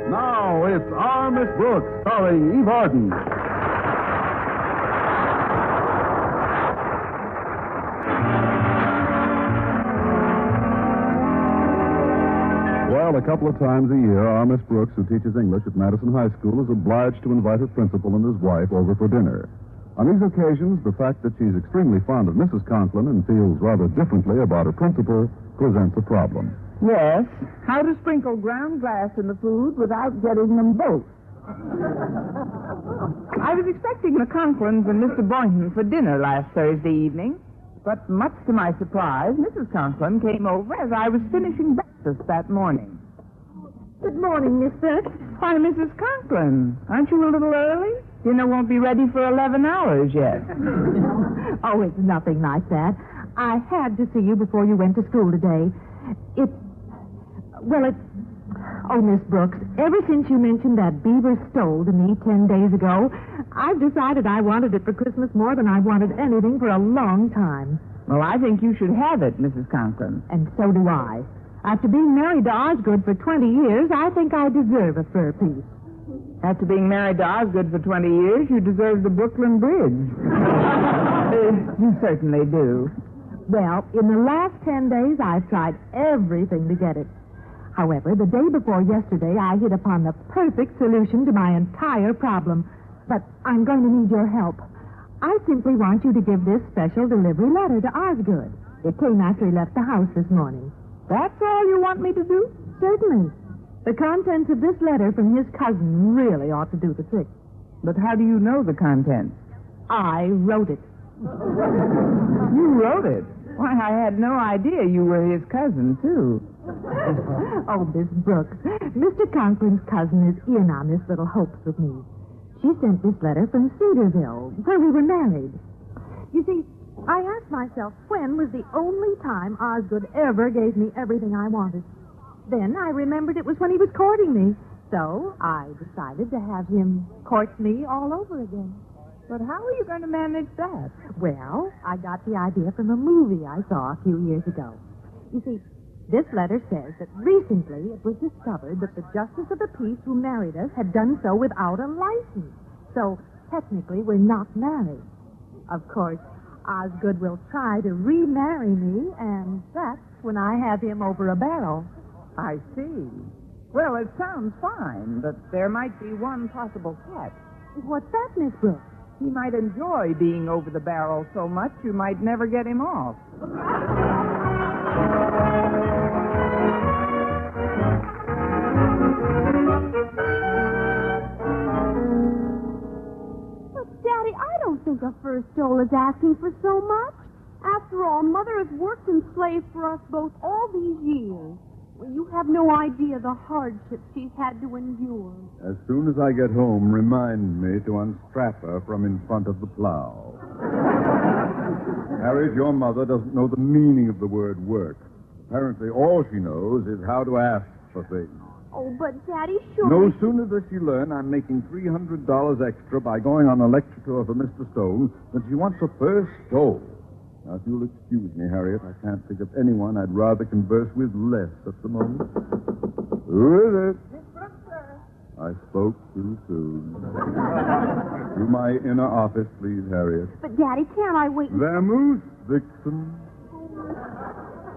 Now it's Our Miss Brooks, starring Eve Arden. Well, a couple of times a year, our Miss Brooks, who teaches English at Madison High School, is obliged to invite her principal and his wife over for dinner. On these occasions, the fact that she's extremely fond of Mrs. Conklin and feels rather differently about her principal presents a problem. Yes. How to sprinkle ground glass in the food without getting them both. I was expecting the Conklins and Mr. Boynton for dinner last Thursday evening, but much to my surprise, Mrs. Conklin came over as I was finishing breakfast that morning. Good morning, Miss Brooks. Why, Mrs. Conklin, aren't you a little early? Dinner won't be ready for 11 hours yet. Oh, it's nothing like that. I had to see you before you went to school today. Oh, Miss Brooks, ever since you mentioned that beaver stole to me 10 days ago, I've decided I wanted it for Christmas more than I wanted anything for a long time. Well, I think you should have it, Mrs. Conklin. And so do I. After being married to Osgood for 20 years, I think I deserve a fur piece. After being married to Osgood for 20 years, you deserve the Brooklyn Bridge. You certainly do. Well, in the last 10 days, I've tried everything to get it. However, the day before yesterday, I hit upon the perfect solution to my entire problem. But I'm going to need your help. I simply want you to give this special delivery letter to Osgood. It came after he left the house this morning. That's all you want me to do? Certainly. The contents of this letter from his cousin really ought to do the trick. But how do you know the contents? I wrote it. You wrote it? Why, I had no idea you were his cousin, too. Oh, Miss Brooks, Mr. Conklin's cousin is in on this little hoax with me. She sent this letter from Cedarville, where we were married. You see, I asked myself when was the only time Osgood ever gave me everything I wanted. Then I remembered it was when he was courting me. So I decided to have him court me all over again. But how are you going to manage that? Well, I got the idea from a movie I saw a few years ago. You see, this letter says that recently it was discovered that the justice of the peace who married us had done so without a license. So, technically, we're not married. Of course, Osgood will try to remarry me, and that's when I have him over a barrel. I see. Well, it sounds fine, but there might be one possible catch. What's that, Miss Brooks? He might enjoy being over the barrel so much you might never get him off. But, Daddy, I don't think a fur stole is asking for so much. After all, Mother has worked and slaved for us both all these years. Well, you have no idea the hardships she's had to endure. As soon as I get home, remind me to unstrap her from in front of the plow. Harriet, your mother doesn't know the meaning of the word work. Apparently, all she knows is how to ask for things. Oh, but, Daddy, sure. No sooner does she learn I'm making $300 extra by going on a lecture tour for Mr. Stone than she wants a fur stole. Now, if you'll excuse me, Harriet, I can't think of anyone I'd rather converse with less at the moment. Who is it? Miss Brooks, sir. I spoke too soon. To my inner office, please, Harriet. But, Daddy, can't I wait? Vamoose, Vixen.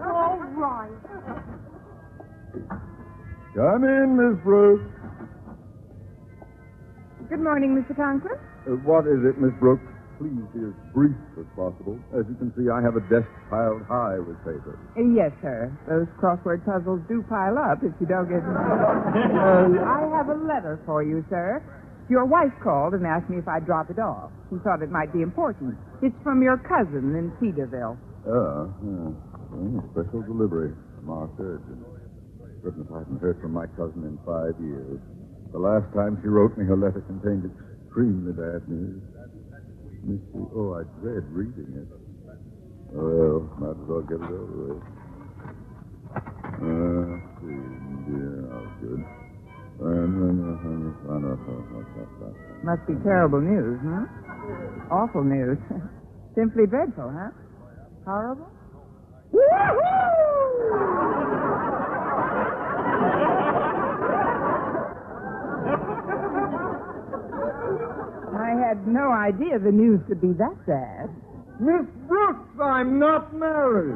All right. Come in, Miss Brooks. Good morning, Mr. Conklin. What is it, Miss Brooks? Please be as brief as possible. As you can see, I have a desk piled high with paper. Yes, sir. Those crossword puzzles do pile up if you don't get... I have a letter for you, sir. Your wife called and asked me if I'd drop it off. She thought it might be important. It's from your cousin in Cedarville. Special delivery. Marked urgent. Goodness, I haven't heard from my cousin in 5 years. The last time she wrote me, her letter contained extremely bad news. Oh, I dread reading it. Well, might as well get it over with. Good. Must be terrible news, huh? Awful news. Simply dreadful, huh? Horrible? Woo-hoo! had no idea the news could be that sad. Miss Brooks, I'm not married.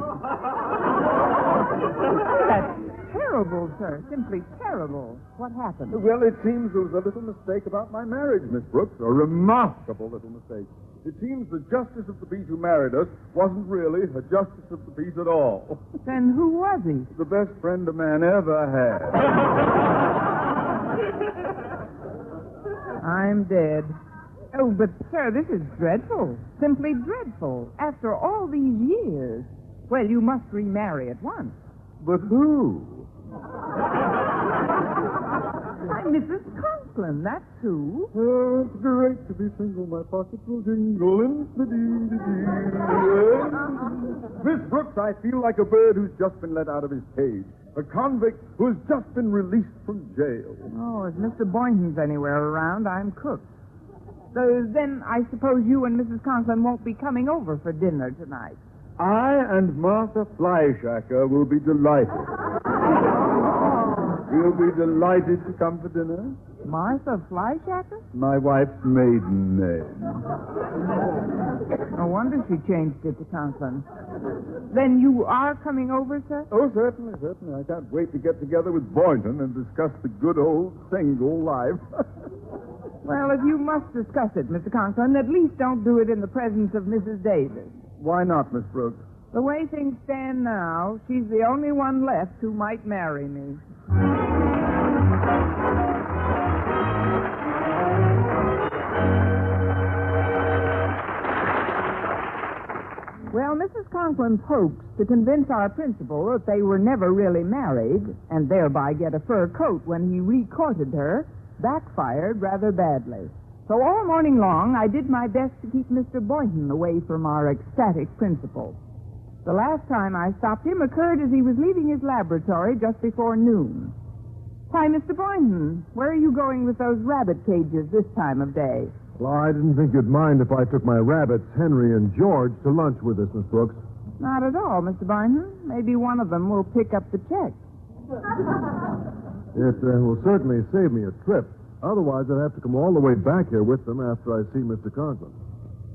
That's terrible, sir. Simply terrible. What happened? Well, it seems there was a little mistake about my marriage, Miss Brooks. A remarkable little mistake. It seems the justice of the peace who married us wasn't really a justice of the peace at all. Then who was he? The best friend a man ever had. I'm dead. Oh, but, sir, this is dreadful. Simply dreadful. After all these years. Well, you must remarry at once. But who? I'm Mrs. Conklin, that's who. Oh, it's great to be single. My pockets will jingle in the Miss Brooks, I feel like a bird who's just been let out of his cage. A convict who has just been released from jail. Oh, if Mr. Boynton's anywhere around, I'm cooked. So then I suppose you and Mrs. Conklin won't be coming over for dinner tonight. I and Martha Flyshacker will be delighted. We'll be delighted to come for dinner. Martha Flyshacker? My wife's maiden name. No wonder she changed it to Conklin. Then you are coming over, sir? Oh, certainly. I can't wait to get together with Boynton and discuss the good old single life. Well, if you must discuss it, Mr. Conklin, at least don't do it in the presence of Mrs. Davis. Why not, Miss Brooks? The way things stand now, she's the only one left who might marry me. Well, Mrs. Conklin's hoax to convince our principal that they were never really married, and thereby get a fur coat when he re-courted her, backfired rather badly. So all morning long, I did my best to keep Mr. Boynton away from our ecstatic principal. The last time I stopped him occurred as he was leaving his laboratory just before noon. Why, Mr. Boynton, where are you going with those rabbit cages this time of day? Well, I didn't think you'd mind if I took my rabbits, Henry and George, to lunch with us, Miss Brooks. Not at all, Mr. Boynton. Maybe one of them will pick up the check. It will certainly save me a trip. Otherwise, I'd have to come all the way back here with them after I see Mr. Conklin.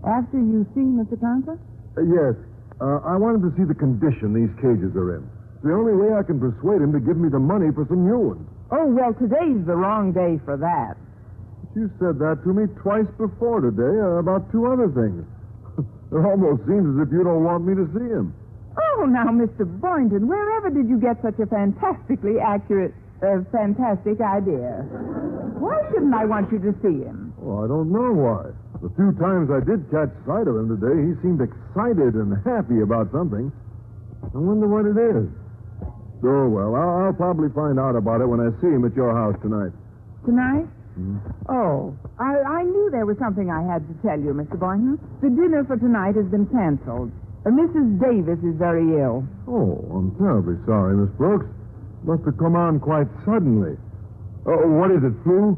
After you see Mr. Conklin? Yes. I want him to see the condition these cages are in. It's the only way I can persuade him to give me the money for some new ones. Oh, well, today's the wrong day for that. You said that to me twice before today about two other things. It almost seems as if you don't want me to see him. Oh, now, Mr. Boynton, wherever did you get such a fantastic idea? Why shouldn't I want you to see him? Oh, I don't know why. The few times I did catch sight of him today, he seemed excited and happy about something. I wonder what it is. Oh, well, I'll probably find out about it when I see him at your house tonight. Tonight? Hmm? Oh, I knew there was something I had to tell you, Mr. Boynton. The dinner for tonight has been canceled. Mrs. Davis is very ill. Oh, I'm terribly sorry, Miss Brooks. Must have come on quite suddenly. Oh, what is it, flu?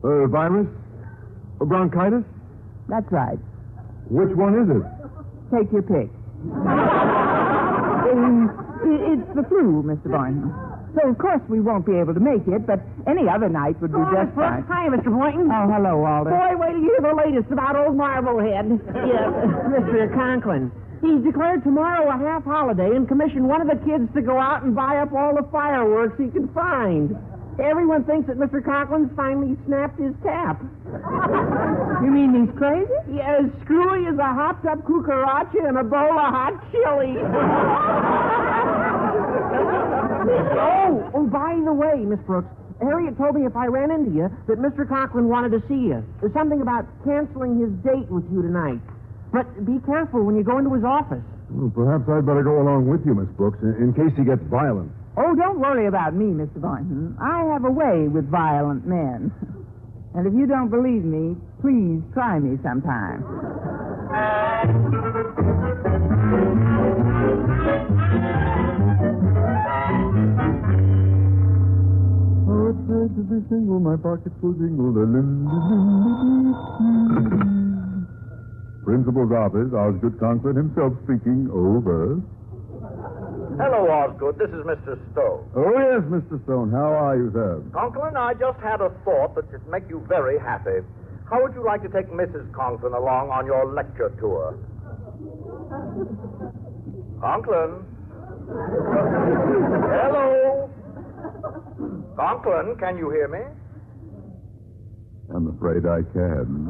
Virus? Bronchitis? That's right. Which one is it? Take your pick. It's the flu, Mr. Boynton. So, of course, we won't be able to make it, but any other night would be just fine. Hi, Mr. Boynton. Oh, hello, Walter. Boy, wait till you hear the latest about old Marblehead. Yes, Mr. Conklin. He's declared tomorrow a half holiday and commissioned one of the kids to go out and buy up all the fireworks he can find. Everyone thinks that Mr. Conklin's finally snapped his cap. You mean he's crazy? Yeah, as screwy as a hot tub cucaracha and a bowl of hot chili. Oh, by the way, Miss Brooks, Harriet told me if I ran into you that Mr. Conklin wanted to see you. There's something about canceling his date with you tonight. But be careful when you go into his office. Well, perhaps I'd better go along with you, Miss Brooks, in case he gets violent. Oh, don't worry about me, Mr. Boynton. I have a way with violent men. And if you don't believe me, please try me sometime. Oh, it's nice to be single. My pockets will jingle. Principal's office, Osgood Conklin himself speaking. Over. Hello, Osgood. This is Mr. Stone. Oh, yes, Mr. Stone. How are you, sir? Conklin, I just had a thought that should make you very happy. How would you like to take Mrs. Conklin along on your lecture tour? Conklin? Hello? Conklin, can you hear me? I'm afraid I can.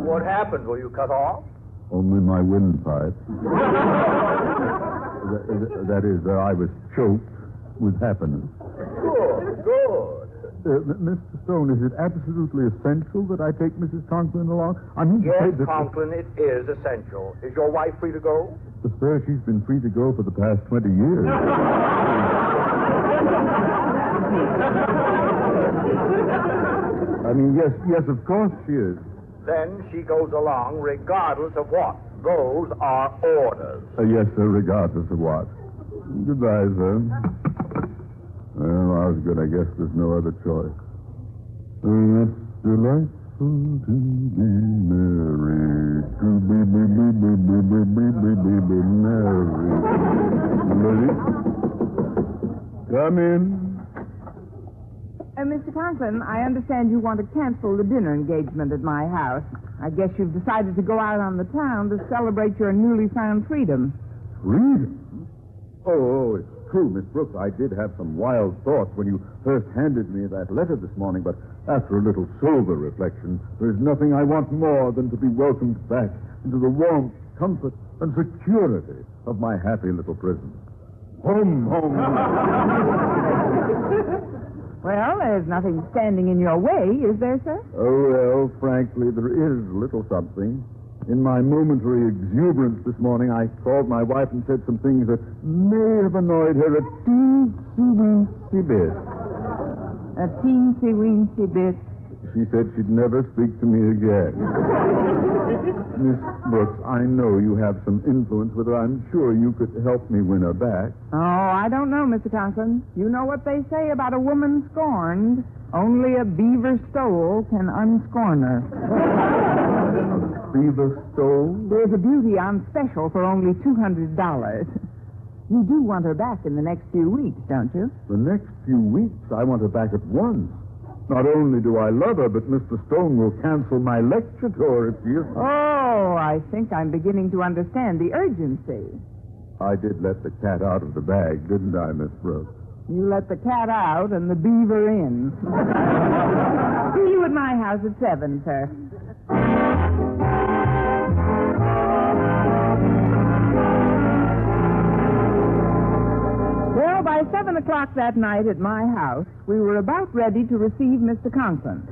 What happened? Were you cut off? Only my windpipe. That is, I was choked with happiness. Good, good. Mr. Stone, is it absolutely essential that I take Mrs. Conklin along? I mean to say Yes, that... Conklin, it is essential. Is your wife free to go? Sir, she's been free to go for the past 20 years. I mean, yes, of course she is. Then she goes along regardless of what. Those are orders. Yes, sir, regardless of what. Goodbye, sir. Well, Osgood, I guess there's no other choice. It's delightful to be married, to be married. Lady, come in. Mr. Conklin, I understand you want to cancel the dinner engagement at my house. I guess you've decided to go out on the town to celebrate your newly found freedom. Freedom? Oh, it's true, Miss Brooks. I did have some wild thoughts when you first handed me that letter this morning, but after a little sober reflection, there's nothing I want more than to be welcomed back into the warmth, comfort, and security of my happy little prison. Home, home. Well, there's nothing standing in your way, is there, sir? Oh, well, frankly, there is a little something. In my momentary exuberance this morning, I called my wife and said some things that may have annoyed her a teensy-weensy bit. A teensy-weensy bit. She said she'd never speak to me again. Miss Brooks, I know you have some influence with her. I'm sure you could help me win her back. Oh, I don't know, Mr. Conklin. You know what they say about a woman scorned. Only a beaver stole can unscorn her. Beaver stole? There's a beauty on special for only $200. You do want her back in the next few weeks, don't you? The next few weeks, I want her back at once. Not only do I love her, but Mr. Stone will cancel my lecture tour if she isn't. Oh, I think I'm beginning to understand the urgency. I did let the cat out of the bag, didn't I, Miss Brooks? You let the cat out and the beaver in. See you at my house at 7, sir. Well, by 7 o'clock that night at my house, we were about ready to receive Mr. Conklin.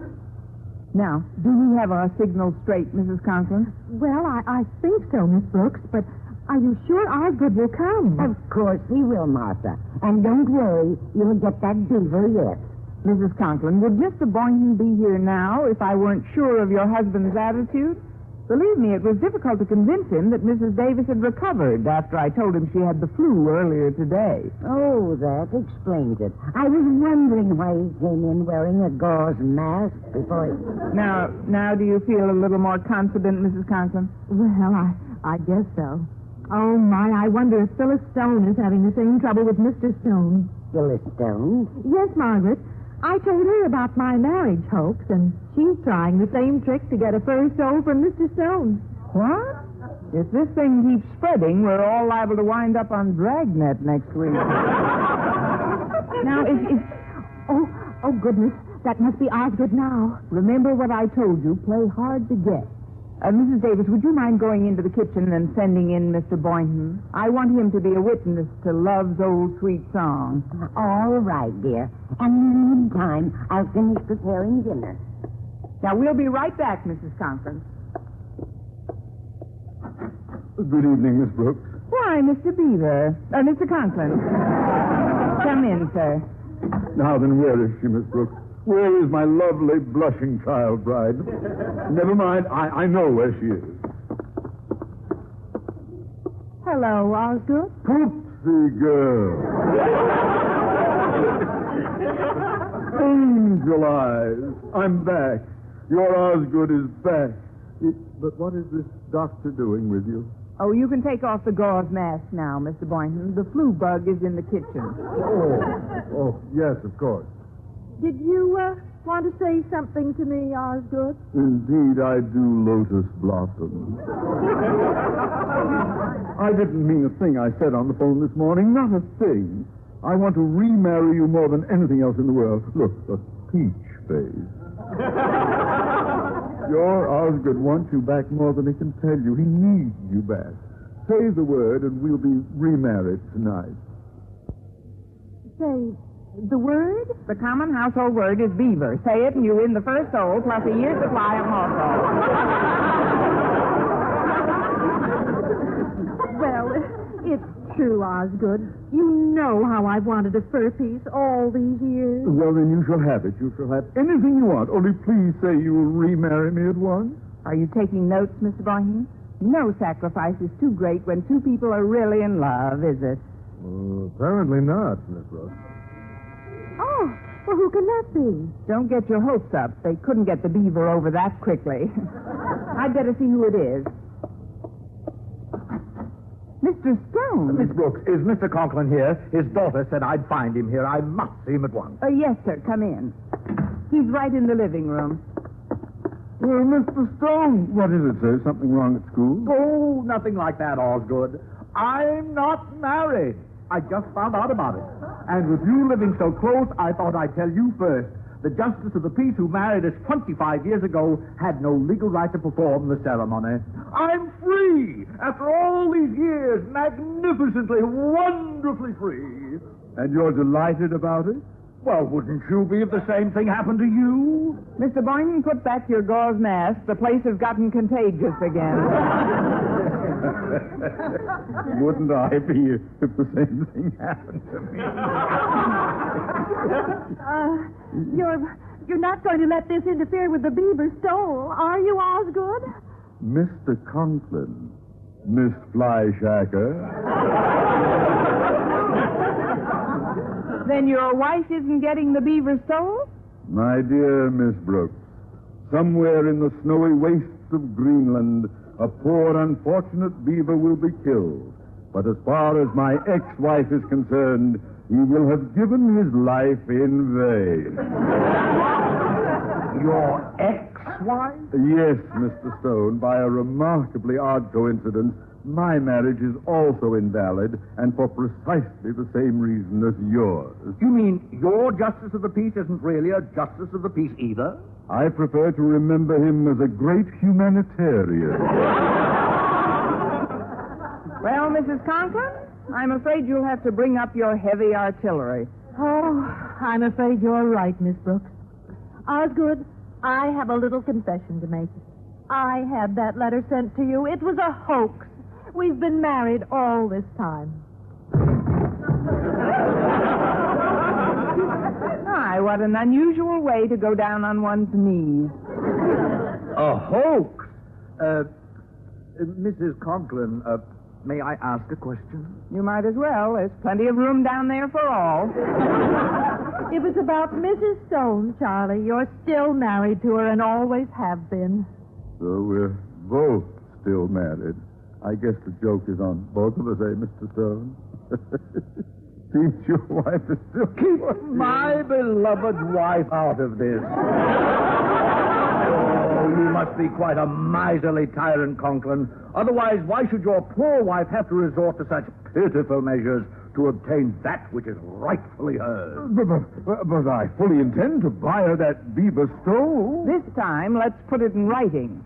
Now, do we have our signal straight, Mrs. Conklin? Well, I think so, Miss Brooks, but are you sure Osgood will come? Of course he will, Martha. And don't worry, you'll get that beaver yet. Mrs. Conklin, would Mr. Boynton be here now if I weren't sure of your husband's attitude? Believe me, it was difficult to convince him that Mrs. Davis had recovered after I told him she had the flu earlier today. Oh, that explains it. I was wondering why he came in wearing a gauze mask before he... Now, do you feel a little more confident, Mrs. Conklin? Well, I guess so. Oh, my, I wonder if Phyllis Stone is having the same trouble with Mr. Stone. Phyllis Stone? Yes, Margaret. I told her about my marriage hoax, and she's trying the same trick to get a fur stole from Mr. Stone. What? If this thing keeps spreading, we're all liable to wind up on Dragnet next week. Now, Oh, goodness. That must be Osgood now. Remember what I told you. Play hard to get. Mrs. Davis, would you mind going into the kitchen and sending in Mr. Boynton? I want him to be a witness to Love's Old Sweet Song. All right, dear. And in the meantime, I'll finish preparing dinner. Now, we'll be right back, Mrs. Conklin. Good evening, Miss Brooks. Why, Mr. Beaver. Mr. Conklin. Come in, sir. Now then, where is she, Miss Brooks? Where is my lovely, blushing child bride? Never mind, I know where she is. Hello, Osgood. Poopsie girl. Angel eyes. I'm back. Your Osgood is back. But what is this doctor doing with you? Oh, you can take off the gauze mask now, Mr. Boynton. The flu bug is in the kitchen. Oh, yes, of course. Did you want to say something to me, Osgood? Indeed, I do, Lotus Blossom. I didn't mean a thing I said on the phone this morning. Not a thing. I want to remarry you more than anything else in the world. Look, the peach face. Your Osgood wants you back more than he can tell you. He needs you back. Say the word, and we'll be remarried tonight. Say the word? The common household word is beaver. Say it, and you win the first soul plus a year's supply of mothballs. Well, it's true, Osgood. You know how I've wanted a fur piece all these years. Well, then you shall have it. You shall have anything you want. Only please say you will remarry me at once. Are you taking notes, Mr. Boynton? No sacrifice is too great when two people are really in love, is it? Apparently not, Miss Brooks. Oh, well, who can that be? Don't get your hopes up. They couldn't get the beaver over that quickly. I'd better see who it is. Mr. Stone. Miss Brooks, is Mr. Conklin here? His daughter said I'd find him here. I must see him at once. Yes, sir. Come in. He's right in the living room. Well, Mr. Stone, what is it, sir? Something wrong at school? Oh, nothing like that, Osgood. I'm not married. I just found out about it. And with you living so close, I thought I'd tell you first. The justice of the peace who married us 25 years ago had no legal right to perform the ceremony. I'm free! After all these years, magnificently, wonderfully free. And you're delighted about it? Well, wouldn't you be if the same thing happened to you? Mr. Boynton, put back your gauze mask. The place has gotten contagious again. Wouldn't I be if the same thing happened to me? You're not going to let this interfere with the beaver stole, are you, Osgood? Mr. Conklin, Miss Flyshacker. Then your wife isn't getting the beaver stole? My dear Miss Brooks, somewhere in the snowy wastes of Greenland, a poor, unfortunate beaver will be killed. But as far as my ex-wife is concerned, he will have given his life in vain. Your ex-wife? Yes, Mr. Stone, by a remarkably odd coincidence, my marriage is also invalid, and for precisely the same reason as yours. You mean your justice of the peace isn't really a justice of the peace either? I prefer to remember him as a great humanitarian. Well, Mrs. Conklin, I'm afraid you'll have to bring up your heavy artillery. Oh, I'm afraid you're right, Miss Brooks. Osgood, I have a little confession to make. I had that letter sent to you. It was a hoax. We've been married all this time. My, what an unusual way to go down on one's knees. A hoax? Mrs. Conklin, may I ask a question? You might as well. There's plenty of room down there for all. If it's about Mrs. Stone, Charlie, you're still married to her and always have been. So we're both still married. I guess the joke is on both of us, eh, Mr. Stone? Seems your wife is still... Keep my beloved wife out of this. Oh, you must be quite a miserly tyrant, Conklin. Otherwise, why should your poor wife have to resort to such pitiful measures to obtain that which is rightfully hers? But I fully intend to buy her that beaver stole. This time, let's put it in writing.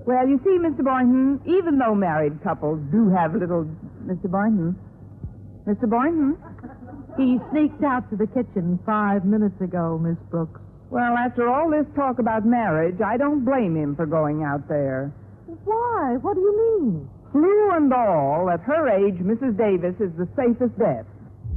Well, you see, Mr. Boynton, even though married couples do have little... Mr. Boynton? Mr. Boynton? He sneaked out to the kitchen 5 minutes ago, Miss Brooks. Well, after all this talk about marriage, I don't blame him for going out there. Why? What do you mean? Flu and all, at her age, Mrs. Davis is the safest bet.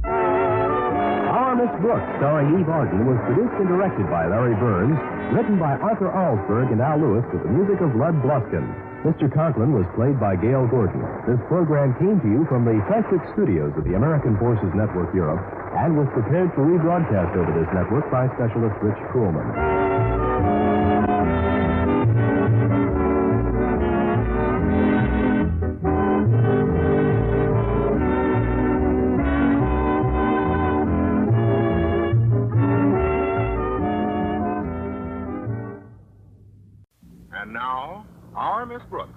Our Miss Brooks, starring Eve Arden, was produced and directed by Larry Burns, written by Arthur Alsberg and Al Lewis with the music of Lud Bluskin. Mr. Conklin was played by Gail Gordon. This program came to you from the Frederick Studios of the American Forces Network Europe and was prepared for rebroadcast over this network by specialist Rich Kuhlman. Our Miss Brooks,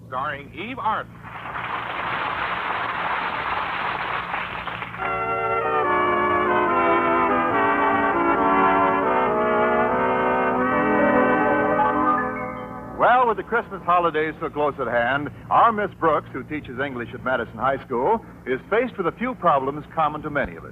starring Eve Arden. Well, with the Christmas holidays so close at hand, our Miss Brooks, who teaches English at Madison High School, is faced with a few problems common to many of us.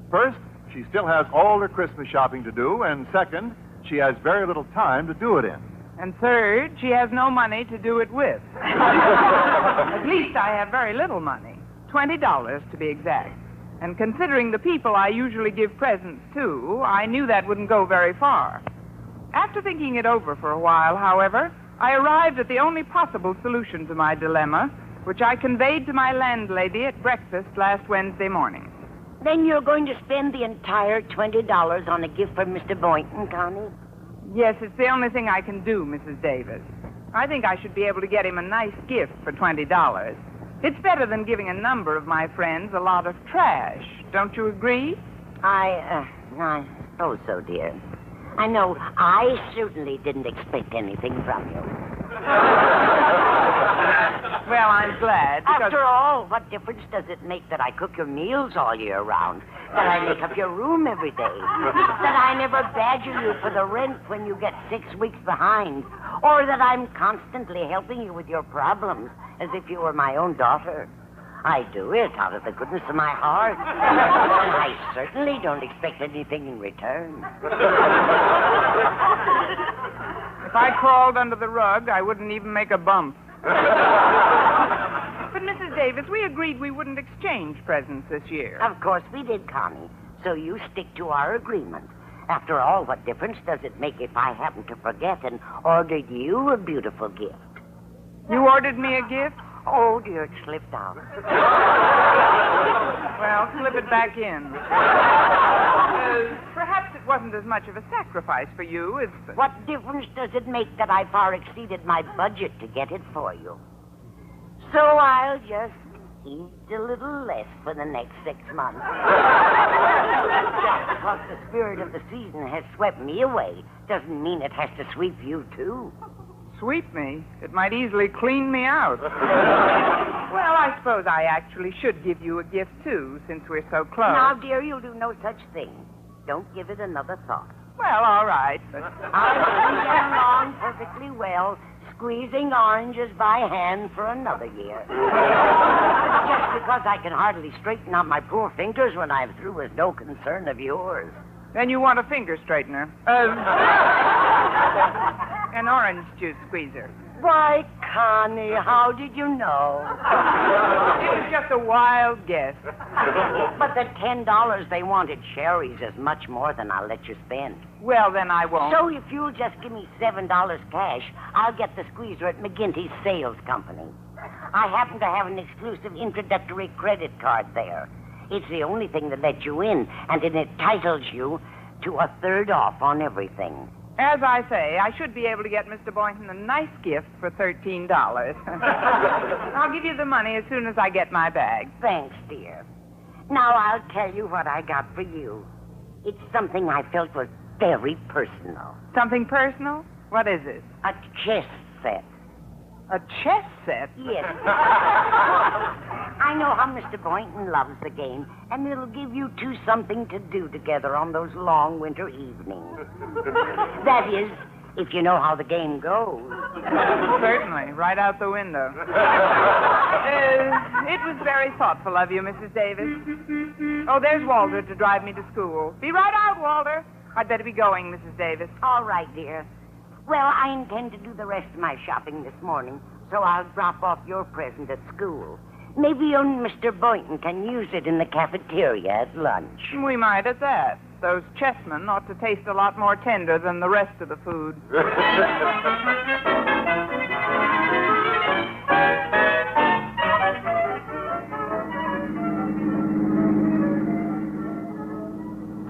First, she still has all her Christmas shopping to do, and second, she has very little time to do it in. And third, she has no money to do it with. At least I have very little money. $20 to be exact. And considering the people I usually give presents to, I knew that wouldn't go very far. After thinking it over for a while, however, I arrived at the only possible solution to my dilemma, which I conveyed to my landlady at breakfast last Wednesday morning. Then you're going to spend the entire $20 on a gift for Mr. Boynton, Connie? Yes, it's the only thing I can do, Mrs. Davis. I think I should be able to get him a nice gift for $20. It's better than giving a number of my friends a lot of trash. Don't you agree? I suppose so, dear. I know I certainly didn't expect anything from you. Well, I'm glad. After all, what difference does it make that I cook your meals all year round? That I make up your room every day? That I never badger you for the rent when you get 6 weeks behind? Or that I'm constantly helping you with your problems as if you were my own daughter? I do it out of the goodness of my heart. And I certainly don't expect anything in return. If I crawled under the rug, I wouldn't even make a bump. But, Mrs. Davis, we agreed we wouldn't exchange presents this year. Of course we did, Connie. So you stick to our agreement. After all, what difference does it make if I happen to forget and ordered you a beautiful gift? You ordered me a gift? Oh, dear, it slipped out. Well, slip it back in. Perhaps it wasn't as much of a sacrifice for you as... What difference does it make that I far exceeded my budget to get it for you? So I'll just eat a little less for the next 6 months. Just because the spirit of the season has swept me away doesn't mean it has to sweep you, too. Sweep me? It might easily clean me out. Well, I suppose I actually should give you a gift, too, since we're so close. Now, dear, you'll do no such thing. Don't give it another thought. Well, all right, but... I'll get along perfectly well, squeezing oranges by hand for another year. Just because I can hardly straighten out my poor fingers when I'm through is no concern of yours. Then you want a finger straightener. An orange juice squeezer. Why, Connie, how did you know? It was just a wild guess. But the $10 they wanted cherries is much more than I'll let you spend. Well, then I won't. So if you'll just give me $7 cash, I'll get the squeezer at McGinty's Sales Company. I happen to have an exclusive introductory credit card there. It's the only thing that lets you in, and it entitles you to a third off on everything. As I say, I should be able to get Mr. Boynton a nice gift for $13. I'll give you the money as soon as I get my bag. Thanks, dear. Now I'll tell you what I got for you. It's something I felt was very personal. Something personal? What is it? A chess set. A chess set? Yes. I know how Mr. Boynton loves the game, and it'll give you two something to do together on those long winter evenings. That is, if you know how the game goes. Certainly, right out the window. It was very thoughtful of you, Mrs. Davis. Oh, there's Walter to drive me to school. Be right out, Walter. I'd better be going, Mrs. Davis. All right, dear. Well, I intend to do the rest of my shopping this morning, so I'll drop off your present at school. Maybe you and Mr. Boynton can use it in the cafeteria at lunch. We might at that. Those chessmen ought to taste a lot more tender than the rest of the food.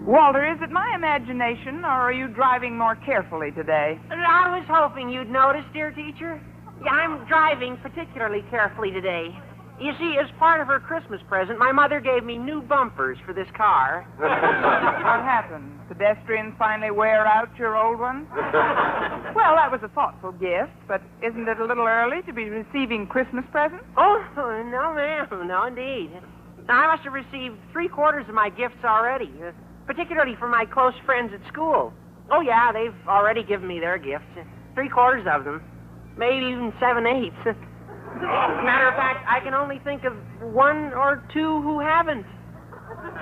Walter, is it my imagination, or are you driving more carefully today? I was hoping you'd notice, dear teacher. Yeah, I'm driving particularly carefully today. You see, as part of her Christmas present, my mother gave me new bumpers for this car. What happened? Pedestrians finally wear out your old ones? Well, that was a thoughtful gift, but isn't it a little early to be receiving Christmas presents? Oh, no, ma'am. No, indeed. Now, I must have received 3/4 of my gifts already, particularly from my close friends at school. Oh, yeah, they've already given me their gifts. 3/4 of them. Maybe even 7/8. Matter of fact, I can only think of 1 or 2 who haven't.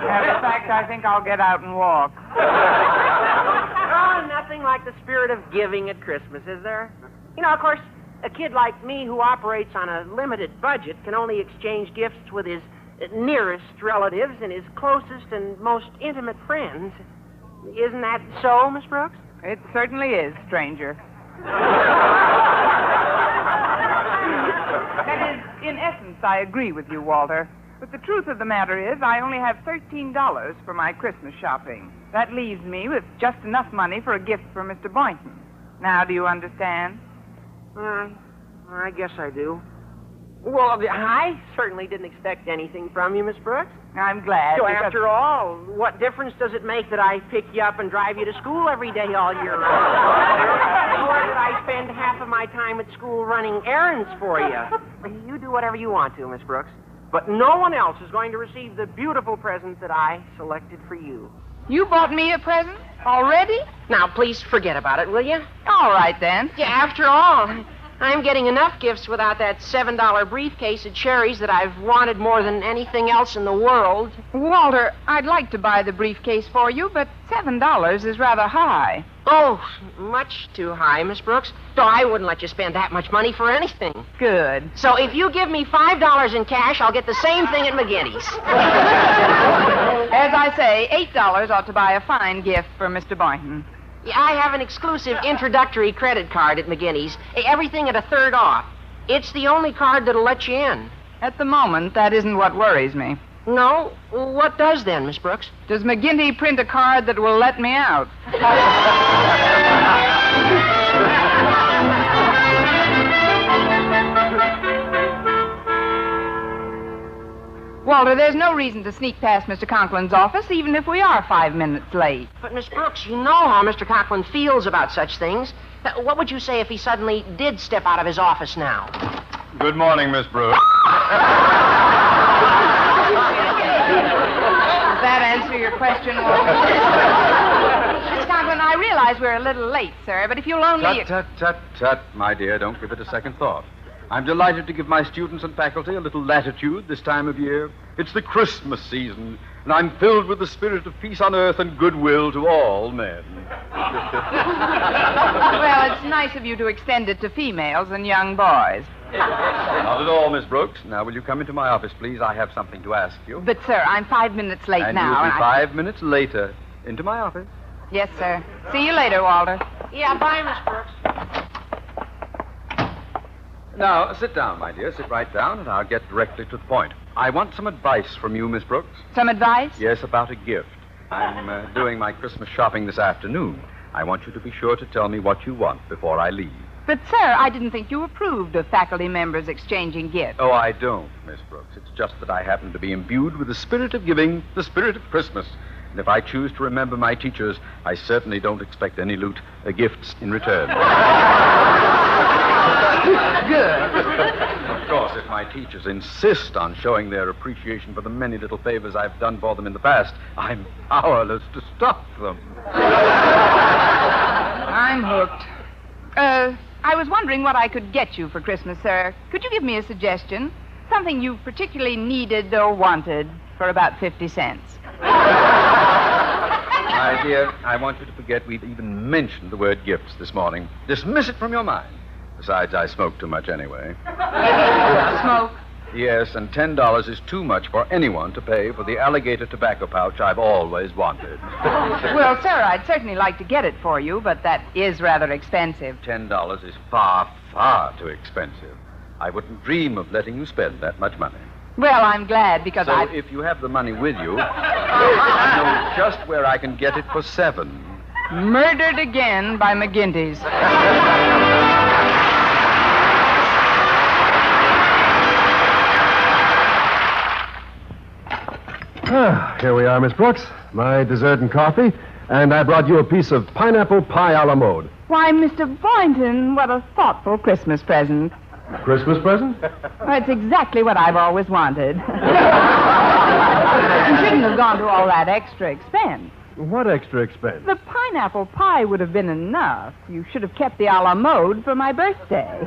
Matter of fact, I think I'll get out and walk. Oh, nothing like the spirit of giving at Christmas, is there? You know, of course, a kid like me who operates on a limited budget can only exchange gifts with his nearest relatives and his closest and most intimate friends. Isn't that so, Miss Brooks? It certainly is, stranger. That is, in essence, I agree with you, Walter. But the truth of the matter is, I only have $13 for my Christmas shopping. That leaves me with just enough money for a gift for Mr. Boynton. Now, do you understand? I guess I do. Well, I certainly didn't expect anything from you, Miss Brooks. I'm glad. So because... after all, what difference does it make that I pick you up and drive you to school every day all year round? Or that I spend half of my time at school running errands for you? You do whatever you want to, Miss Brooks. But no one else is going to receive the beautiful present that I selected for you. You bought me a present? Already? Now, please forget about it, will you? All right, then. Yeah, after all, I'm getting enough gifts without that $7 briefcase of cherries that I've wanted more than anything else in the world. Walter, I'd like to buy the briefcase for you, but $7 is rather high. Oh, much too high, Miss Brooks. So I wouldn't let you spend that much money for anything. Good. So if you give me $5 in cash, I'll get the same thing at McGinty's. As I say, $8 ought to buy a fine gift for Mr. Boynton. Yeah, I have an exclusive introductory credit card at McGinty's. Everything at 1/3 off. It's the only card that'll let you in. At the moment, that isn't what worries me. No? What does then, Miss Brooks? Does McGinty print a card that will let me out? Walter, there's no reason to sneak past Mr. Conklin's office, even if we are 5 minutes late. But, Miss Brooks, you know how Mr. Conklin feels about such things. What would you say if he suddenly did step out of his office now? Good morning, Miss Brooks. Does that answer your question, Walter? Miss Conklin, I realize we're a little late, sir, but if you'll only... Tut, my dear. Don't give it a second thought. I'm delighted to give my students and faculty a little latitude this time of year. It's the Christmas season, and I'm filled with the spirit of peace on earth and goodwill to all men. Well, it's nice of you to extend it to females and young boys. Not at all, Miss Brooks. Now, will you come into my office, please? I have something to ask you. But, sir, I'm 5 minutes late and now. You'll be 5 minutes later. Into my office. Yes, sir. See you later, Walter. Yeah, bye, Miss Brooks. Now, sit down, my dear. Sit right down, and I'll get directly to the point. I want some advice from you, Miss Brooks. Some advice? Yes, about a gift. I'm doing my Christmas shopping this afternoon. I want you to be sure to tell me what you want before I leave. But, sir, I didn't think you approved of faculty members exchanging gifts. Oh, I don't, Miss Brooks. It's just that I happen to be imbued with the spirit of giving, the spirit of Christmas. And if I choose to remember my teachers, I certainly don't expect any gifts in return. Good. Of course, if my teachers insist on showing their appreciation for the many little favors I've done for them in the past, I'm powerless to stop them. I'm hooked. I was wondering what I could get you for Christmas, sir. Could you give me a suggestion? Something you particularly needed or wanted for about 50 cents. My dear, I want you to forget we've even mentioned the word gifts this morning. Dismiss it from your mind. Besides, I smoke too much anyway. Smoke? Yes, and $10 is too much for anyone to pay for the alligator tobacco pouch I've always wanted. Well, sir, I'd certainly like to get it for you, but that is rather expensive. $10 is far, far too expensive. I wouldn't dream of letting you spend that much money. Well, I'm glad because So if you have the money with you, I know just where I can get it for $7. Murdered again by McGinty's. Here we are, Miss Brooks. My dessert and coffee. And I brought you a piece of pineapple pie a la mode. Why, Mr. Boynton, what a thoughtful Christmas present. Christmas present? Well, it's exactly what I've always wanted. You shouldn't have gone to all that extra expense. What extra expense? The pineapple pie would have been enough. You should have kept the a la mode for my birthday.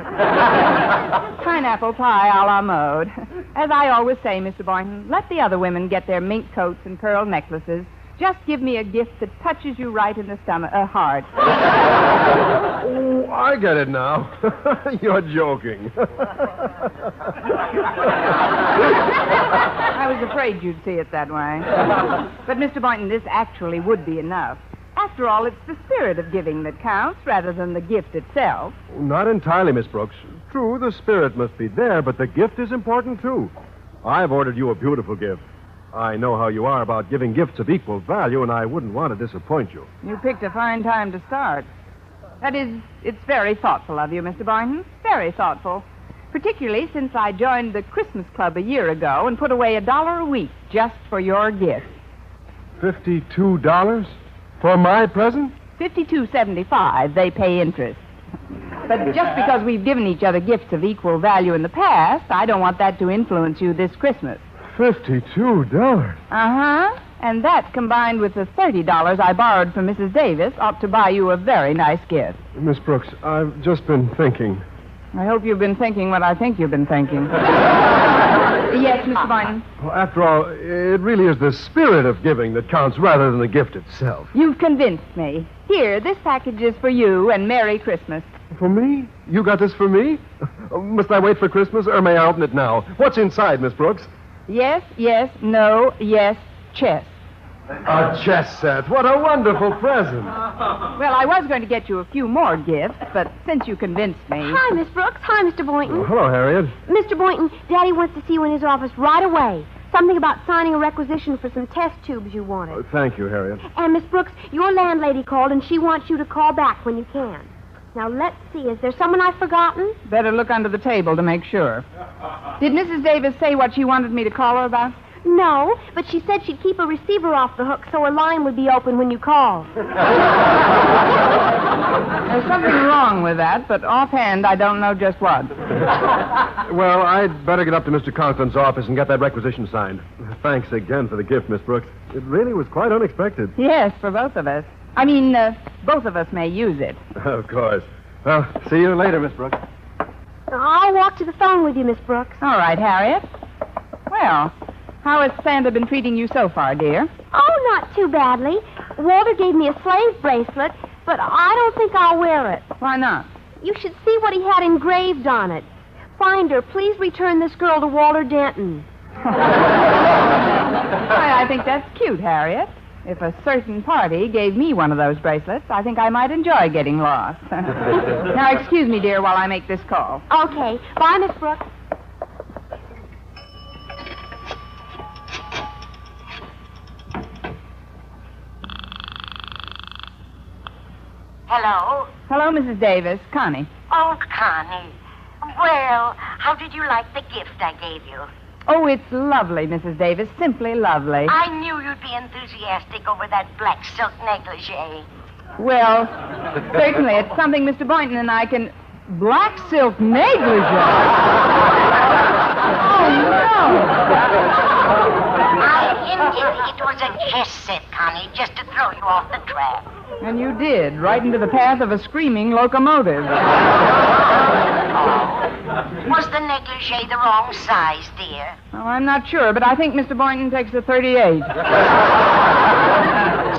Pineapple pie a la mode. As I always say, Mr. Boynton, let the other women get their mink coats and pearl necklaces. Just give me a gift that touches you right in the heart. Oh, I get it now. You're joking. I was afraid you'd see it that way. But, Mr. Boynton, this actually would be enough. After all, it's the spirit of giving that counts rather than the gift itself. Not entirely, Miss Brooks. True, the spirit must be there, but the gift is important, too. I've ordered you a beautiful gift. I know how you are about giving gifts of equal value, and I wouldn't want to disappoint you. You picked a fine time to start. That is, it's very thoughtful of you, Mr. Boynton. Very thoughtful. Particularly since I joined the Christmas Club a year ago and put away $1 a week just for your gift. $52? For my present? $52.75. They pay interest. But just because we've given each other gifts of equal value in the past, I don't want that to influence you this Christmas. $52? Uh-huh. And that, combined with the $30 I borrowed from Mrs. Davis, ought to buy you a very nice gift. Miss Brooks, I've just been thinking. I hope you've been thinking what I think you've been thinking. Yes, Mr. Boynton? Well, after all, it really is the spirit of giving that counts rather than the gift itself. You've convinced me. Here, this package is for you, and Merry Christmas. For me? You got this for me? Must I wait for Christmas, or may I open it now? What's inside, Miss Brooks? Yes, yes, no, yes, chess. A chess set. What a wonderful present. Well, I was going to get you a few more gifts, but since you convinced me... Hi, Miss Brooks. Hi, Mr. Boynton. Oh, hello, Harriet. Mr. Boynton, Daddy wants to see you in his office right away. Something about signing a requisition for some test tubes you wanted. Thank you, Harriet. And, Miss Brooks, your landlady called, and she wants you to call back when you can. Now, let's see. Is there someone I've forgotten? Better look under the table to make sure. Did Mrs. Davis say what she wanted me to call her about? No, but she said she'd keep a receiver off the hook so her line would be open when you call. There's something wrong with that, but offhand, I don't know just what. Well, I'd better get up to Mr. Conklin's office and get that requisition signed. Thanks again for the gift, Miss Brooks. It really was quite unexpected. Yes, for both of us. I mean, both of us may use it. Of course. Well, see you later, Miss Brooks. I'll walk to the phone with you, Miss Brooks. All right, Harriet. Well, how has Santa been treating you so far, dear? Oh, not too badly. Walter gave me a slave bracelet, but I don't think I'll wear it. Why not? You should see what he had engraved on it. Finder, please return this girl to Walter Denton. I think that's cute, Harriet. If a certain party gave me one of those bracelets, I think I might enjoy getting lost. Now, excuse me, dear, while I make this call. Okay. Bye, Miss Brooks. Hello? Hello, Mrs. Davis. Connie. Oh, Connie. Well, how did you like the gift I gave you? Oh, it's lovely, Mrs. Davis. Simply lovely. I knew you'd be enthusiastic over that black silk negligee. Well, certainly. It's something Mr. Boynton and I can... Black silk negligee? Oh, no. I hinted it was a chess set, Connie, just to throw you off the track. And you did, right into the path of a screaming locomotive. Was the negligee the wrong size, dear? Oh, I'm not sure, but I think Mr. Boynton takes a 38.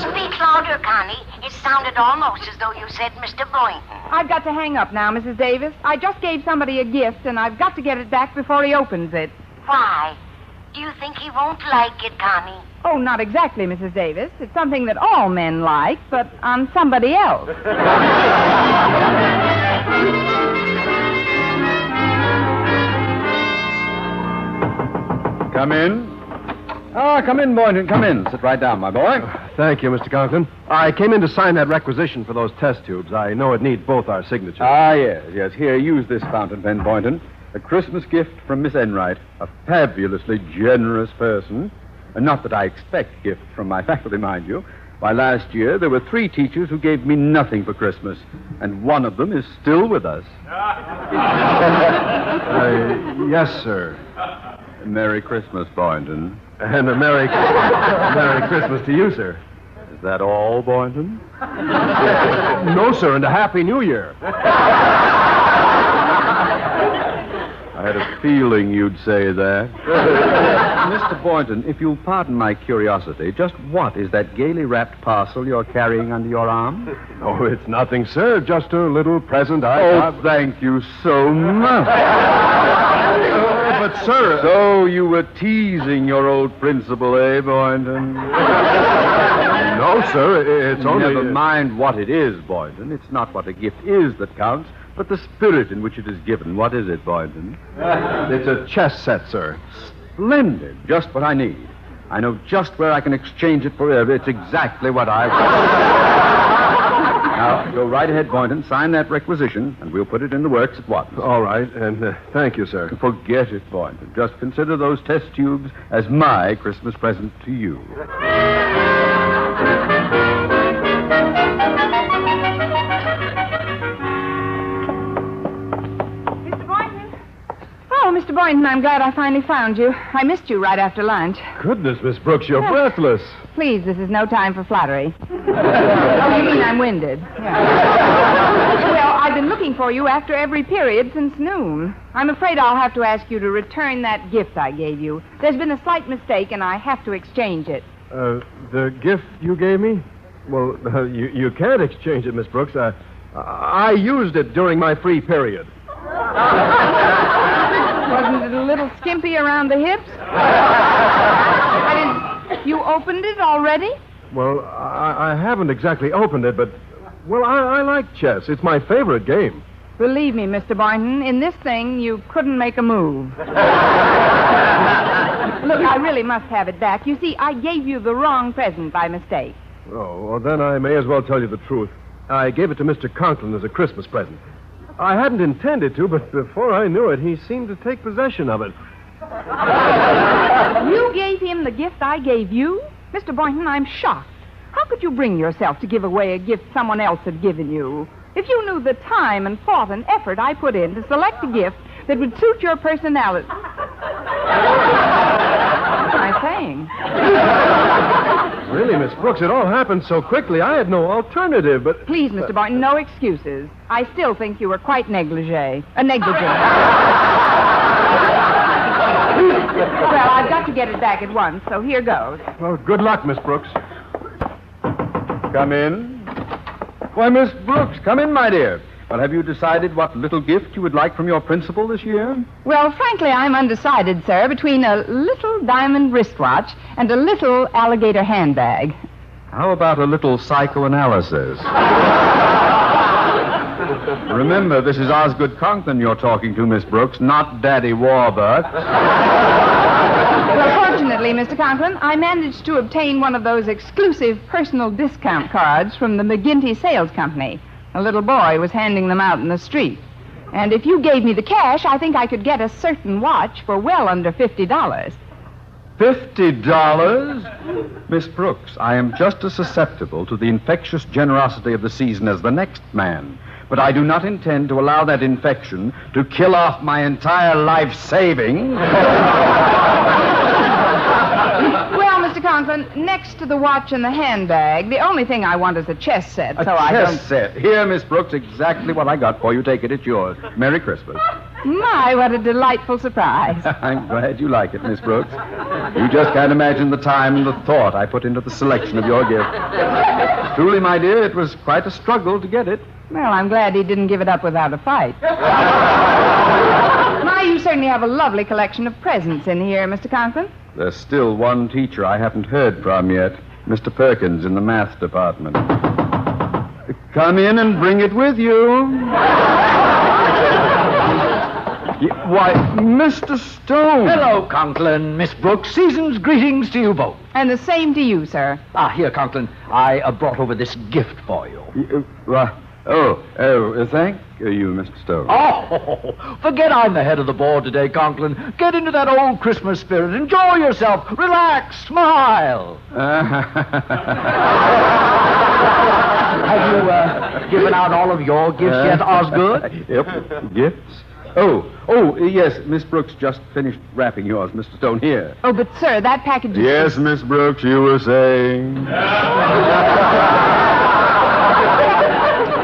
Speak louder, Connie. It sounded almost as though you said Mr. Boynton. I've got to hang up now, Mrs. Davis. I just gave somebody a gift, and I've got to get it back before he opens it. Why? Do you think he won't like it, Connie? Oh, not exactly, Mrs. Davis. It's something that all men like, but on somebody else. Come in. Come in, Boynton. Come in. Sit right down, my boy. Thank you, Mr. Conklin. I came in to sign that requisition for those test tubes. I know it needs both our signatures. Yes. Here, use this fountain pen, Boynton. A Christmas gift from Miss Enright, a fabulously generous person. Not that I expect gifts from my faculty, mind you. Why, last year there were 3 teachers who gave me nothing for Christmas, and one of them is still with us. Yes, sir. Merry Christmas, Boynton. And a Merry Christmas to you, sir. Is that all, Boynton? No, sir, and a Happy New Year. I had a feeling you'd say that. Mr. Boynton, if you'll pardon my curiosity, just what is that gaily wrapped parcel you're carrying under your arm? Oh, it's nothing, sir. Just a little present I got. Thank you so much. But, sir... So you were teasing your old principal, eh, Boynton? No, sir. It's only... Never mind what it is, Boynton. It's not what a gift is that counts, but the spirit in which it is given. What is it, Boynton? It's a chess set, sir. Splendid. Just what I need. I know just where I can exchange it forever. It's exactly what I want. Now, go right ahead, Boynton. Sign that requisition, and we'll put it in the works at once. All right, and thank you, sir. Forget it, Boynton. Just consider those test tubes as my Christmas present to you. Mr. Boynton, I'm glad I finally found you. I missed you right after lunch. Goodness, Miss Brooks, you're breathless. Please, this is no time for flattery. Oh, you mean I'm winded? Yeah. Well, I've been looking for you after every period since noon. I'm afraid I'll have to ask you to return that gift I gave you. There's been a slight mistake, and I have to exchange it. The gift you gave me? Well, you can't exchange it, Miss Brooks. I used it during my free period. Wasn't it a little skimpy around the hips? You opened it already? Well, I haven't exactly opened it, but, well, I like chess. It's my favorite game. Believe me, Mr. Boynton, in this thing, you couldn't make a move. Look, I really must have it back. You see, I gave you the wrong present by mistake. Oh, well, then I may as well tell you the truth. I gave it to Mr. Conklin as a Christmas present. I hadn't intended to, but before I knew it, he seemed to take possession of it. You gave him the gift I gave you? Mr. Boynton, I'm shocked. How could you bring yourself to give away a gift someone else had given you? If you knew the time and thought and effort I put in to select a gift that would suit your personality... What am I saying? Really, Miss Brooks, it all happened so quickly, I had no alternative, but... Please, Mr. Boynton, no excuses. I still think you were quite negligent. Negligent. Well, I've got to get it back at once, so here goes. Well, good luck, Miss Brooks. Come in. Why, Miss Brooks, come in, my dear. Well, have you decided what little gift you would like from your principal this year? Well, frankly, I'm undecided, sir, between a little diamond wristwatch and a little alligator handbag. How about a little psychoanalysis? Remember, this is Osgood Conklin you're talking to, Miss Brooks, not Daddy Warbucks. Well, fortunately, Mr. Conklin, I managed to obtain one of those exclusive personal discount cards from the McGinty Sales Company. A little boy was handing them out in the street. And if you gave me the cash, I think I could get a certain watch for well under $50. $50? Miss Brooks, I am just as susceptible to the infectious generosity of the season as the next man. But I do not intend to allow that infection to kill off my entire life saving. Well, Mr. Conklin, next to the watch and the handbag, the only thing I want is a chess set, A chess set. Here, Miss Brooks, exactly what I got for you. Take it, it's yours. Merry Christmas. My, what a delightful surprise. I'm glad you like it, Miss Brooks. You just can't imagine the time and the thought I put into the selection of your gift. Truly, my dear, it was quite a struggle to get it. Well, I'm glad he didn't give it up without a fight. My, you certainly have a lovely collection of presents in here, Mr. Conklin. There's still one teacher I haven't heard from yet, Mr. Perkins in the math department. Come in and bring it with you. Why, Mr. Stone. Hello, Conklin, Miss Brooks. Season's greetings to you both. And the same to you, sir. Here, Conklin, I brought over this gift for you. Thank you, Mr. Stone. Oh, forget I'm the head of the board today, Conklin. Get into that old Christmas spirit. Enjoy yourself. Relax. Smile. Have you given out all of your gifts yet, Osgood? Yep. Gifts? Yes, Miss Brooks just finished wrapping yours, Mr. Stone, here. Oh, but, sir, that package is... Yes, Miss Brooks, you were saying...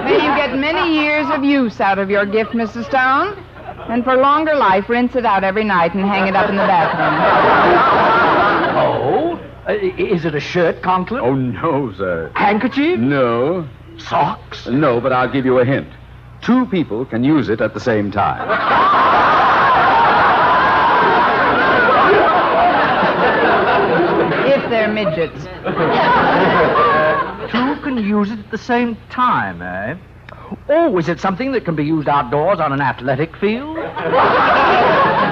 May you get many years of use out of your gift, Mrs. Stone. And for longer life, rinse it out every night and hang it up in the bathroom. Oh? Is it a shirt, Conklin? Oh, no, sir. Handkerchief? No. Socks? No, but I'll give you a hint. 2 people can use it at the same time. If they're midgets. 2 can use it at the same time, eh? Oh, is it something that can be used outdoors on an athletic field?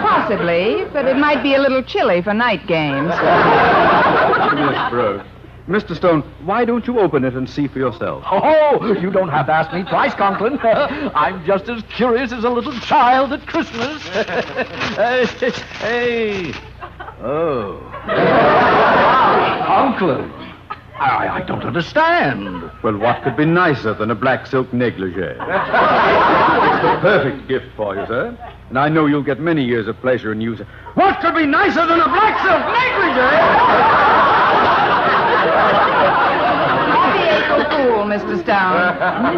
Possibly, but it might be a little chilly for night games. Miss Brooks. Mr. Stone, why don't you open it and see for yourself? Oh, you don't have to ask me twice, Conklin. I'm just as curious as a little child at Christmas. Hey. Oh. Conklin. I don't understand. Well, what could be nicer than a black silk negligee? It's the perfect gift for you, sir. And I know you'll get many years of pleasure in using it. What could be nicer than a black silk negligee? Don't be April Fool, Mr. Stone.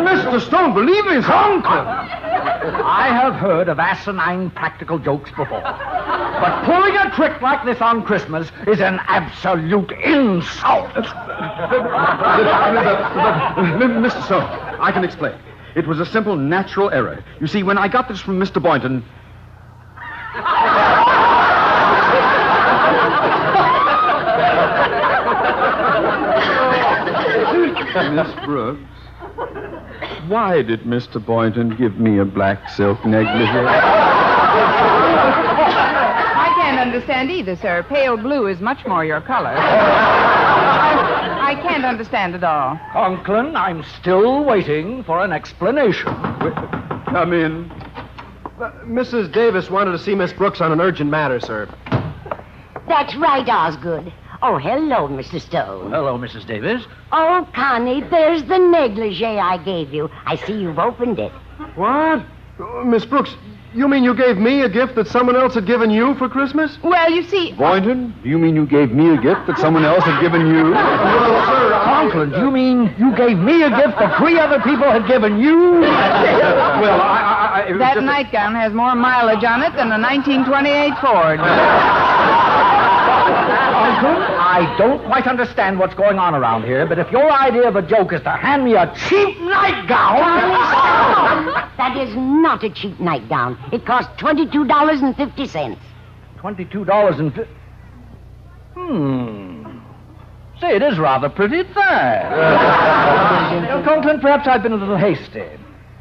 Mr. Stone, believe me, Conklin. I have heard of asinine practical jokes before. But pulling a trick like this on Christmas is an absolute insult. Mr. Stone, I can explain. It was a simple natural error. You see, when I got this from Mr. Boynton... Miss Brooks, why did Mr. Boynton give me a black silk negligee? I can't understand either, sir. Pale blue is much more your color. I can't understand at all. Conklin, I'm still waiting for an explanation. Come in. Mrs. Davis wanted to see Miss Brooks on an urgent matter, sir. That's right, Osgood. Oh, hello, Mr. Stone. Hello, Mrs. Davis. Oh, Connie, there's the negligee I gave you. I see you've opened it. What? Miss Brooks, you mean you gave me a gift that someone else had given you for Christmas? Well, you see... Boynton, do you mean you gave me a gift that someone else had given you? Well, sir, Conklin, do you mean you gave me a gift that 3 other people had given you? Well, That nightgown has more mileage on it than a 1928 Ford. Conklin, I don't quite understand what's going on around here, but if your idea of a joke is to hand me a cheap nightgown... That is not a cheap nightgown. It cost $22.50. $22.50... Say, it is rather pretty there. Conklin, perhaps I've been a little hasty.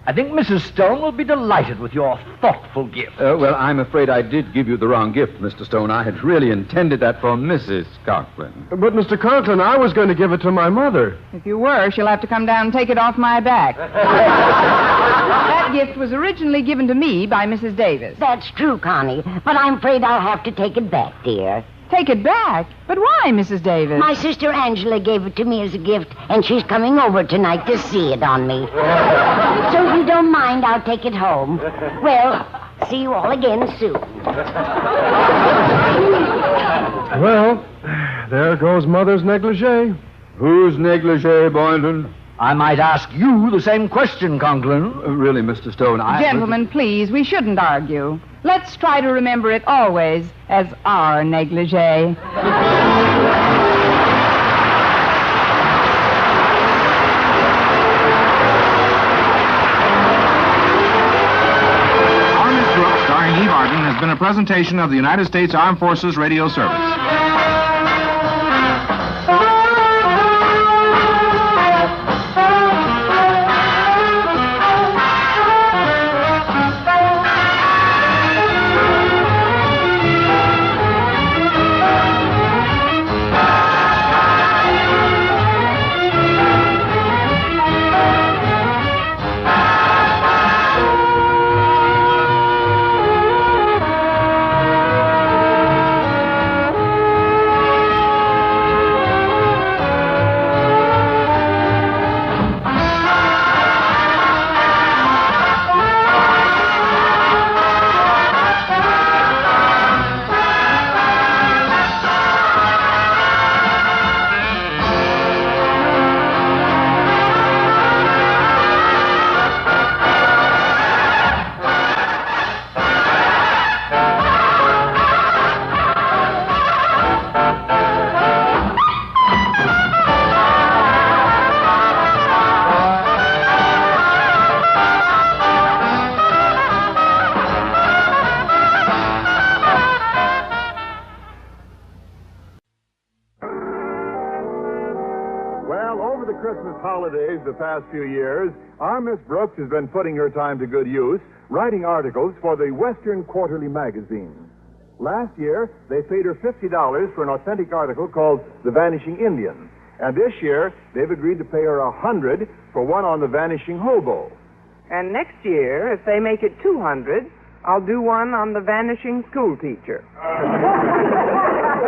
I think Mrs. Stone will be delighted with your thoughtful gift. Well, I'm afraid I did give you the wrong gift, Mr. Stone. I had really intended that for Mrs. Conklin. But, Mr. Conklin, I was going to give it to my mother. If you were, she'll have to come down and take it off my back. That gift was originally given to me by Mrs. Davis. That's true, Connie, but I'm afraid I'll have to take it back, dear. Take it back? But why, Mrs. Davis? My sister Angela gave it to me as a gift, and she's coming over tonight to see it on me. So if you don't mind, I'll take it home. Well, see you all again soon. Well, there goes Mother's negligee. Whose negligee, Boynton? I might ask you the same question, Conklin. Really, Mr. Stone, Gentlemen, please, we shouldn't argue. Let's try to remember it always as our negligee. Our Miss Brooks, starring Eve Arden, has been a presentation of the United States Armed Forces Radio Service. holidays the past few years, our Miss Brooks has been putting her time to good use, writing articles for the Western Quarterly magazine. Last year, they paid her $50 for an authentic article called The Vanishing Indian. And this year, they've agreed to pay her $100 for one on the vanishing hobo. And next year, if they make it $200, I'll do one on the vanishing school teacher.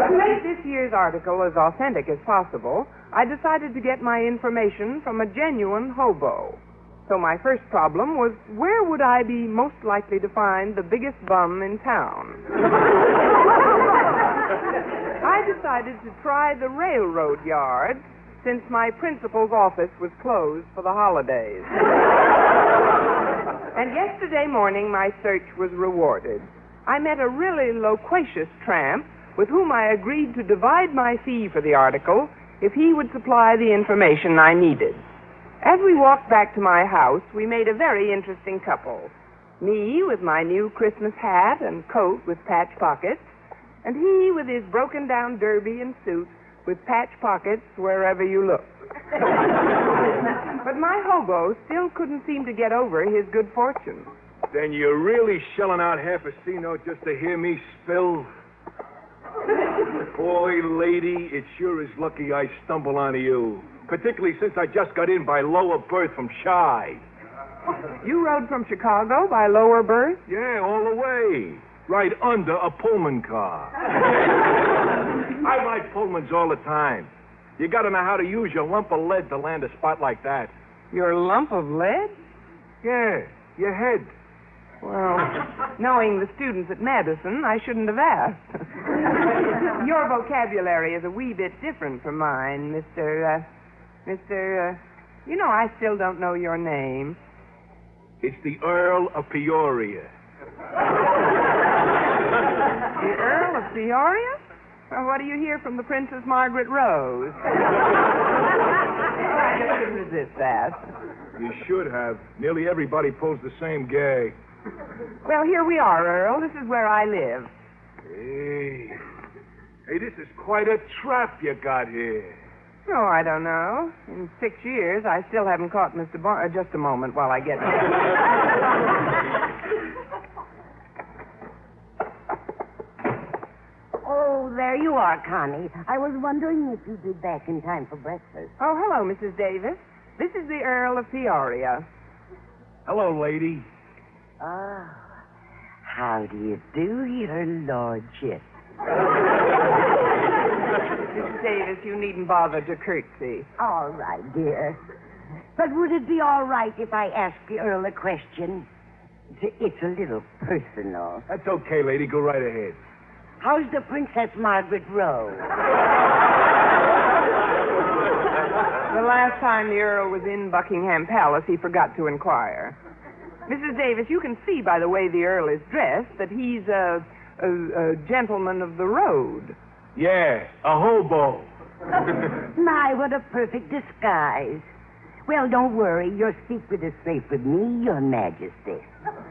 To make this year's article as authentic as possible, I decided to get my information from a genuine hobo. So my first problem was, where would I be most likely to find the biggest bum in town? I decided to try the railroad yard, since my principal's office was closed for the holidays. And yesterday morning, my search was rewarded. I met a really loquacious tramp with whom I agreed to divide my fee for the article if he would supply the information I needed. As we walked back to my house, we made a very interesting couple. Me with my new Christmas hat and coat with patch pockets, and he with his broken-down derby and suit with patch pockets wherever you look. But my hobo still couldn't seem to get over his good fortune. Then you're really shelling out half a C-note just to hear me spill? Boy, lady, it sure is lucky I stumbled onto you. Particularly since I just got in by lower berth from Chi. You rode from Chicago by lower berth? Yeah, all the way. Right under a Pullman car. I ride Pullmans all the time. You gotta know how to use your lump of lead to land a spot like that. Your lump of lead? Yeah, your head. Well, knowing the students at Madison, I shouldn't have asked. Your vocabulary is a wee bit different from mine, Mr. I still don't know your name. It's the Earl of Peoria. The Earl of Peoria? Well, what do you hear from the Princess Margaret Rose? I just couldn't resist that. You should have. Nearly everybody pulls the same gag. Well, here we are, Earl. This is where I live. Hey, this is quite a trap you got here. Oh, I don't know. In 6 years, I still haven't caught Mr. Just a moment while I get there. Oh, there you are, Connie. I was wondering if you'd be back in time for breakfast. Oh, hello, Mrs. Davis. This is the Earl of Peoria. Hello, lady. Oh, how do you do, your lordship? Mrs. Davis, you needn't bother to curtsy. All right, dear. But would it be all right if I asked the Earl a question? It's a little personal. That's okay, lady. Go right ahead. How's the Princess Margaret Rose? The last time the Earl was in Buckingham Palace, he forgot to inquire. Mrs. Davis, you can see by the way the Earl is dressed that he's a gentleman of the road. Yeah, a hobo. My, what a perfect disguise. Well, don't worry. Your secret is safe with me, Your Majesty.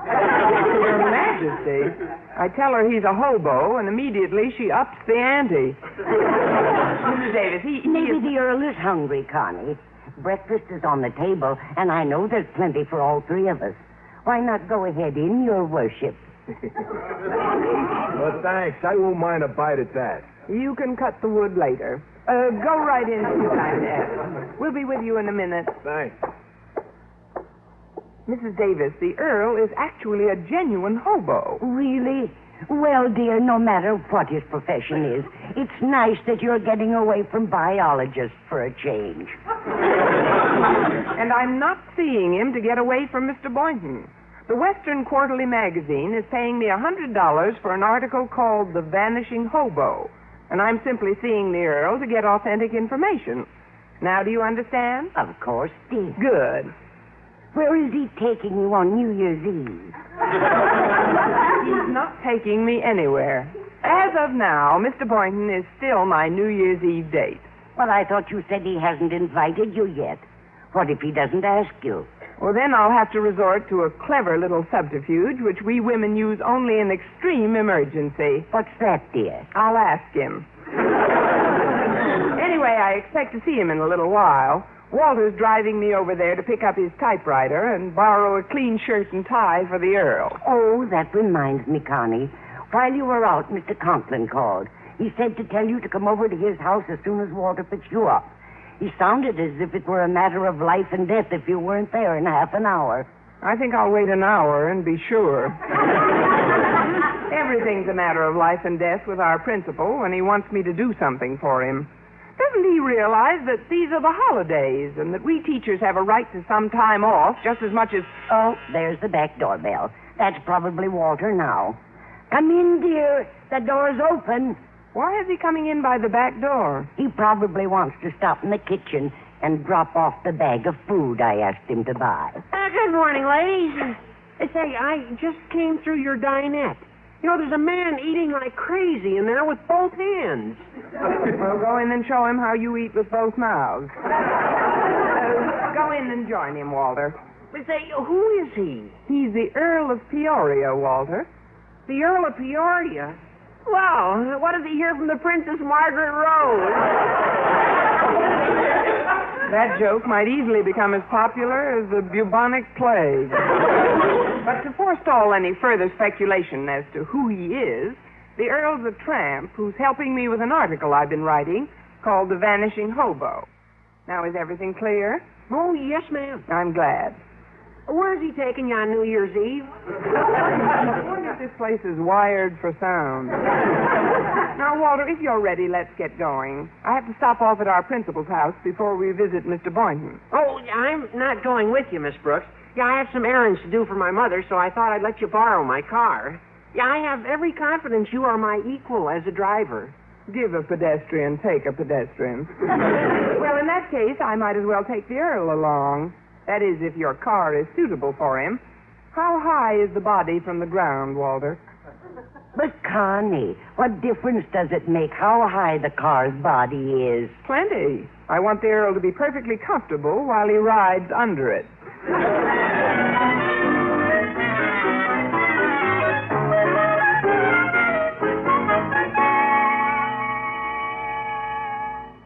Your Majesty? I tell her he's a hobo, and immediately she ups the ante. Mrs. Davis, Maybe the Earl is hungry, Connie. Breakfast is on the table, and I know there's plenty for all three of us. Why not go ahead in, Your Worship? Well, thanks. I won't mind a bite at that. You can cut the wood later. Go right in sometime, Ed. We'll be with you in a minute. Thanks. Mrs. Davis, the Earl is actually a genuine hobo. Really? Well, dear, no matter what his profession is, it's nice that you're getting away from biologists for a change. And I'm not seeing him to get away from Mr. Boynton. The Western Quarterly magazine is paying me $100 for an article called The Vanishing Hobo. And I'm simply seeing the Earl to get authentic information. Now, do you understand? Of course, dear. Good. Where is he taking you on New Year's Eve? He's not taking me anywhere. As of now, Mr. Boynton is still my New Year's Eve date. Well, I thought you said he hasn't invited you yet. What if he doesn't ask you? Well, then I'll have to resort to a clever little subterfuge which we women use only in extreme emergency. What's that, dear? I'll ask him. Anyway, I expect to see him in a little while. Walter's driving me over there to pick up his typewriter and borrow a clean shirt and tie for the Earl. Oh, that reminds me, Connie. While you were out, Mr. Conklin called. He said to tell you to come over to his house as soon as Walter picks you up. He sounded as if it were a matter of life and death if you weren't there in half an hour. I think I'll wait an hour and be sure. Everything's a matter of life and death with our principal when he wants me to do something for him. Doesn't he realize that these are the holidays and that we teachers have a right to some time off just as much as... Oh, there's the back doorbell. That's probably Walter now. Come in, dear. The door's open. Why is he coming in by the back door? He probably wants to stop in the kitchen and drop off the bag of food I asked him to buy. Good morning, ladies. Say, I just came through your dinette. You know, there's a man eating like crazy in there with both hands. Well, go in and show him how you eat with both mouths. Go in and join him, Walter. Say, who is he? He's the Earl of Peoria, Walter. The Earl of Peoria? Well, what does he hear from the Princess Margaret Rose? That joke might easily become as popular as the bubonic plague. But to forestall any further speculation as to who he is, the Earl's a tramp who's helping me with an article I've been writing called The Vanishing Hobo. Now, is everything clear? Oh, yes, ma'am. I'm glad. Where's he taking you on New Year's Eve? I wonder if this place is wired for sound. Now, Walter, if you're ready, let's get going. I have to stop off at our principal's house before we visit Mr. Boynton. Oh, I'm not going with you, Miss Brooks. Yeah, I have some errands to do for my mother, so I thought I'd let you borrow my car. Yeah, I have every confidence you are my equal as a driver. Give a pedestrian, take a pedestrian. Well, in that case, I might as well take the Earl along. That is, if your car is suitable for him. How high is the body from the ground, Walter? But, Connie, what difference does it make how high the car's body is? Plenty. I want the Earl to be perfectly comfortable while he rides under it.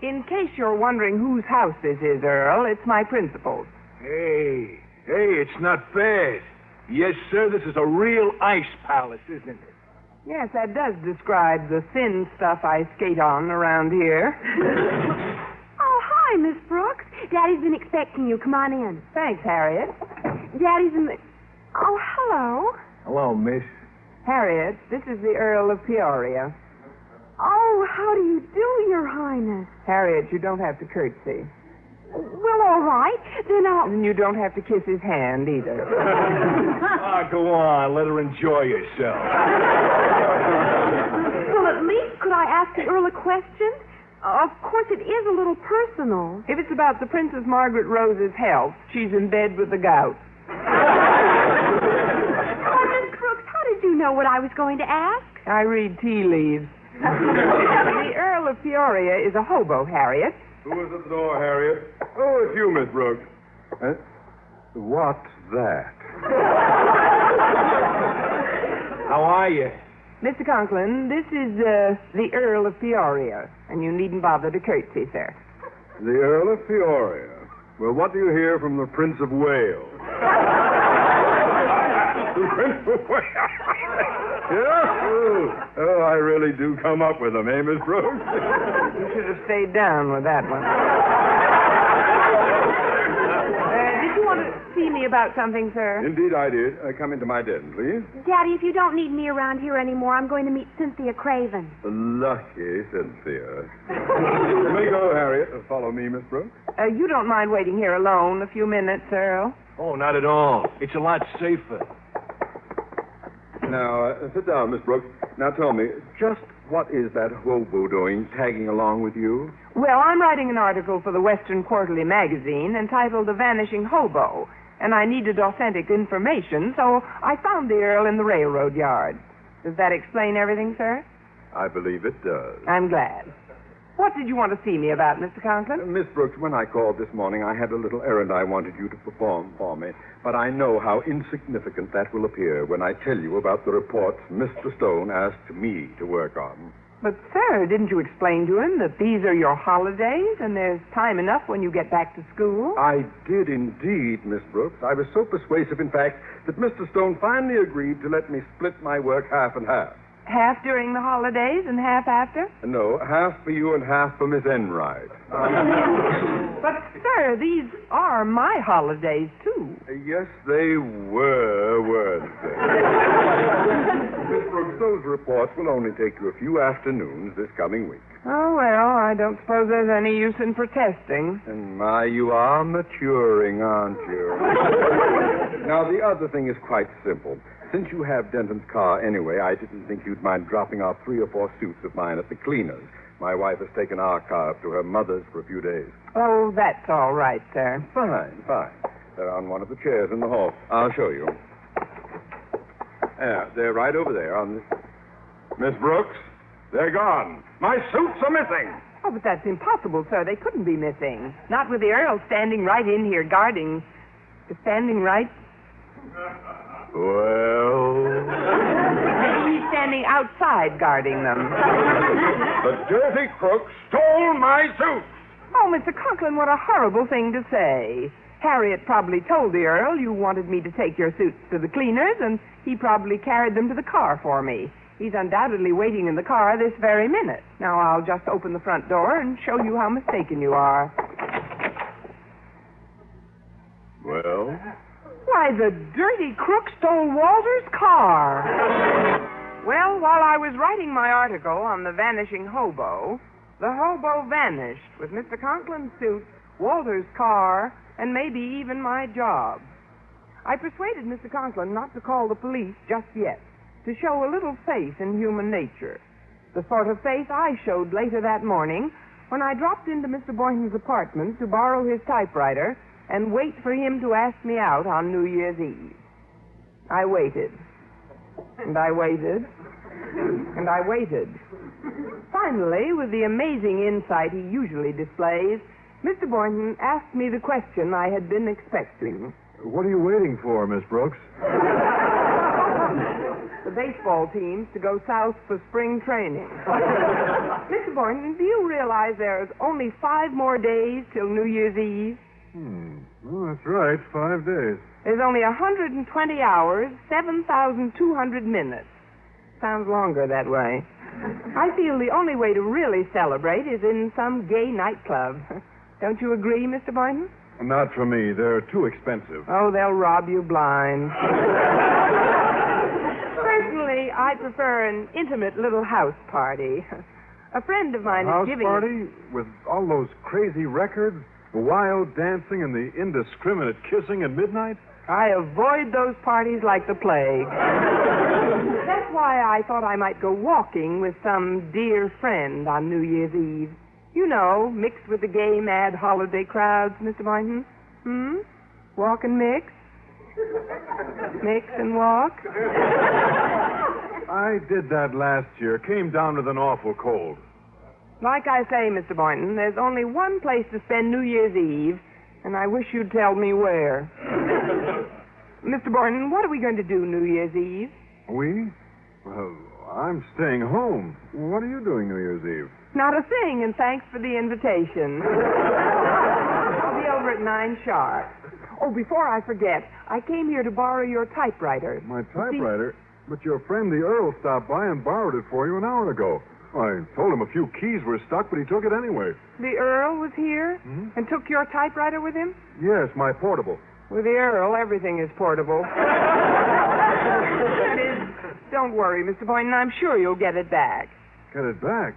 In case you're wondering whose house this is, Earl, it's my principal's. Hey, it's not bad. Yes, sir, this is a real ice palace, isn't it? Yes, that does describe the thin stuff I skate on around here. Oh, hi, Miss Brooks. Daddy's been expecting you. Come on in. Thanks, Harriet. Daddy's in the... Oh, hello. Hello, miss. Harriet, this is the Earl of Peoria. Oh, how do you do, Your Highness? Harriet, you don't have to curtsy. Well, all right. Then I'll... And you don't have to kiss his hand, either. Go on. Let her enjoy herself. Well, at least could I ask the Earl a question? Of course, it is a little personal. If it's about the Princess Margaret Rose's health, she's in bed with the gout. Oh, Miss Brooks, how did you know what I was going to ask? I read tea leaves. The Earl of Peoria is a hobo, Harriet. Who is at the door, Harriet? Oh, it's you, Miss Brooks. What's that? How are you? Mr. Conklin, this is the Earl of Peoria, and you needn't bother to curtsy, sir. The Earl of Peoria. Well, what do you hear from the Prince of Wales? The Prince of Wales? Yeah? Oh, I really do come up with them, eh, Miss Brooks? You should have stayed down with that one. Did you want to see me about something, sir? Indeed I did. Come into my den, please. Daddy, if you don't need me around here anymore, I'm going to meet Cynthia Craven. Lucky Cynthia. You may go, Harriet. Follow me, Miss Brooks. You don't mind waiting here alone a few minutes, Earl? Oh, not at all. It's a lot safer. Now, sit down, Miss Brooks. Now, tell me, just what is that hobo doing tagging along with you? Well, I'm writing an article for the Western Quarterly magazine entitled The Vanishing Hobo, and I needed authentic information, so I found the Earl in the railroad yard. Does that explain everything, sir? I believe it does. I'm glad. What did you want to see me about, Mr. Conklin? Miss Brooks, when I called this morning, I had a little errand I wanted you to perform for me. But I know how insignificant that will appear when I tell you about the reports Mr. Stone asked me to work on. But, sir, didn't you explain to him that these are your holidays and there's time enough when you get back to school? I did indeed, Miss Brooks. I was so persuasive, in fact, that Mr. Stone finally agreed to let me split my work half and half. Half during the holidays and half after? No, half for you and half for Miss Enright. But, sir, these are my holidays, too. Yes, they weren't they? Miss Brooks, those reports will only take you a few afternoons this coming week. Oh, well, I don't suppose there's any use in protesting. And my, you are maturing, aren't you? Now, the other thing is quite simple. Since you have Denton's car anyway, I didn't think you'd mind dropping off 3 or 4 suits of mine at the cleaners. My wife has taken our car up to her mother's for a few days. Oh, that's all right, sir. Fine. They're on one of the chairs in the hall. I'll show you. Yeah, they're right over there on the... Miss Brooks, they're gone. My suits are missing. Oh, but that's impossible, sir. They couldn't be missing. Not with the Earl standing right in here guarding... Standing right... Well... He's standing outside guarding them. The dirty crook stole my suit. Oh, Mr. Conklin, what a horrible thing to say. Harriet probably told the Earl you wanted me to take your suits to the cleaners, and he probably carried them to the car for me. He's undoubtedly waiting in the car this very minute. Now, I'll just open the front door and show you how mistaken you are. Well? Why, the dirty crook stole Walter's car. Well, while I was writing my article on the vanishing hobo, the hobo vanished with Mr. Conklin's suit, Walter's car, and maybe even my job. I persuaded Mr. Conklin not to call the police just yet, to show a little faith in human nature. The sort of faith I showed later that morning when I dropped into Mr. Boynton's apartment to borrow his typewriter and wait for him to ask me out on New Year's Eve. I waited. And I waited. And I waited. Finally, with the amazing insight he usually displays, Mr. Boynton asked me the question I had been expecting. What are you waiting for, Miss Brooks? The baseball teams to go south for spring training. Mr. Boynton, do you realize there's only 5 more days till New Year's Eve? Well, that's right, 5 days. There's only 120 hours, 7,200 minutes. Sounds longer that way. I feel the only way to really celebrate is in some gay nightclub. Don't you agree, Mr. Boynton? Not for me. They're too expensive. Oh, they'll rob you blind. Personally, I prefer an intimate little house party. A friend of mine is giving... House party? With all those crazy records? The wild dancing and the indiscriminate kissing at midnight? I avoid those parties like the plague. That's why I thought I might go walking with some dear friend on New Year's Eve. You know, mixed with the gay, mad holiday crowds, Mr. Boynton. Walk and mix? Mix and walk? I did that last year. Came down with an awful cold. Like I say, Mr. Boynton, there's only one place to spend New Year's Eve, and I wish you'd tell me where. Mr. Boynton, what are we going to do New Year's Eve? We? Well, I'm staying home. What are you doing New Year's Eve? Not a thing, and thanks for the invitation. I'll be over at 9 sharp. Oh, before I forget, I came here to borrow your typewriter. My typewriter? But your friend the Earl stopped by and borrowed it for you an hour ago. I told him a few keys were stuck, but he took it anyway. The Earl was here and took your typewriter with him? Yes, my portable. With the Earl, everything is portable. That is, don't worry, Mr. Boynton. I'm sure you'll get it back. Get it back?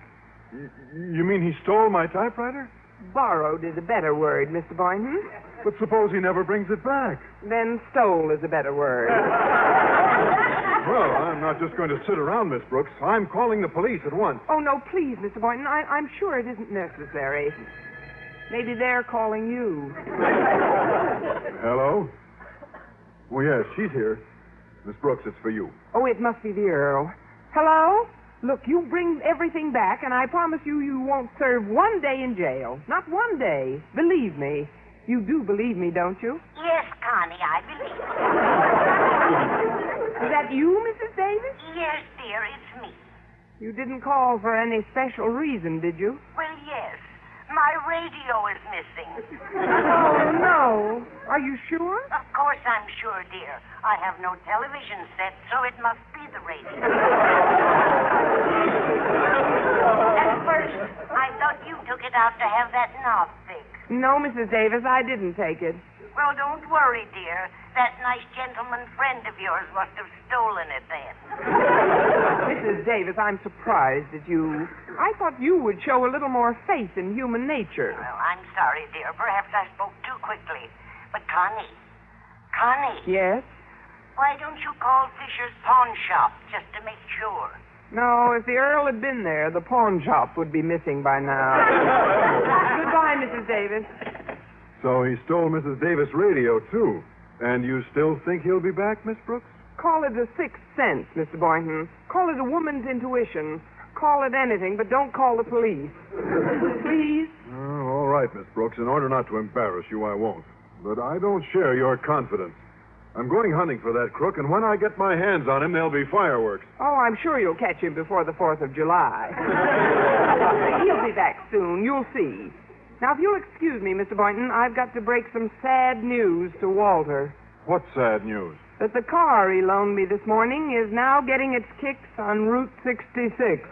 You mean he stole my typewriter? Borrowed is a better word, Mr. Boynton. But suppose he never brings it back. Then stole is a better word. Well, I'm not just going to sit around, Miss Brooks. I'm calling the police at once. Oh, no, please, Mr. Boynton. I'm sure it isn't necessary. Maybe they're calling you. Hello? Oh, yes, she's here. Miss Brooks, it's for you. Oh, it must be the Earl. Hello? Look, you bring everything back, and I promise you won't serve 1 day in jail. Not 1 day. Believe me. You do believe me, don't you? Yes, Connie, I believe it. Is that you, Mrs. Davis? Yes, dear, it's me. You didn't call for any special reason, did you? Well, yes. My radio is missing. Oh, no. Are you sure? Of course I'm sure, dear. I have no television set, so it must be the radio. At first, I thought you took it out to have that knob fixed. No, Mrs. Davis, I didn't take it. Well, don't worry, dear. That nice gentleman friend of yours must have stolen it then. Mrs. Davis, I'm surprised at you. I thought you would show a little more faith in human nature. Well, I'm sorry, dear. Perhaps I spoke too quickly. But Connie. Yes? Why don't you call Fisher's pawn shop just to make sure? No, if the Earl had been there, the pawn shop would be missing by now. Goodbye, Mrs. Davis. So he stole Mrs. Davis' radio, too. And you still think he'll be back, Miss Brooks? Call it a sixth sense, Mr. Boynton. Call it a woman's intuition. Call it anything, but don't call the police. Please? All right, Miss Brooks. In order not to embarrass you, I won't. But I don't share your confidence. I'm going hunting for that crook, and when I get my hands on him, there'll be fireworks. Oh, I'm sure you'll catch him before the 4th of July. He'll be back soon. You'll see. Now, if you'll excuse me, Mr. Boynton, I've got to break some sad news to Walter. What sad news? That the car he loaned me this morning is now getting its kicks on Route 66.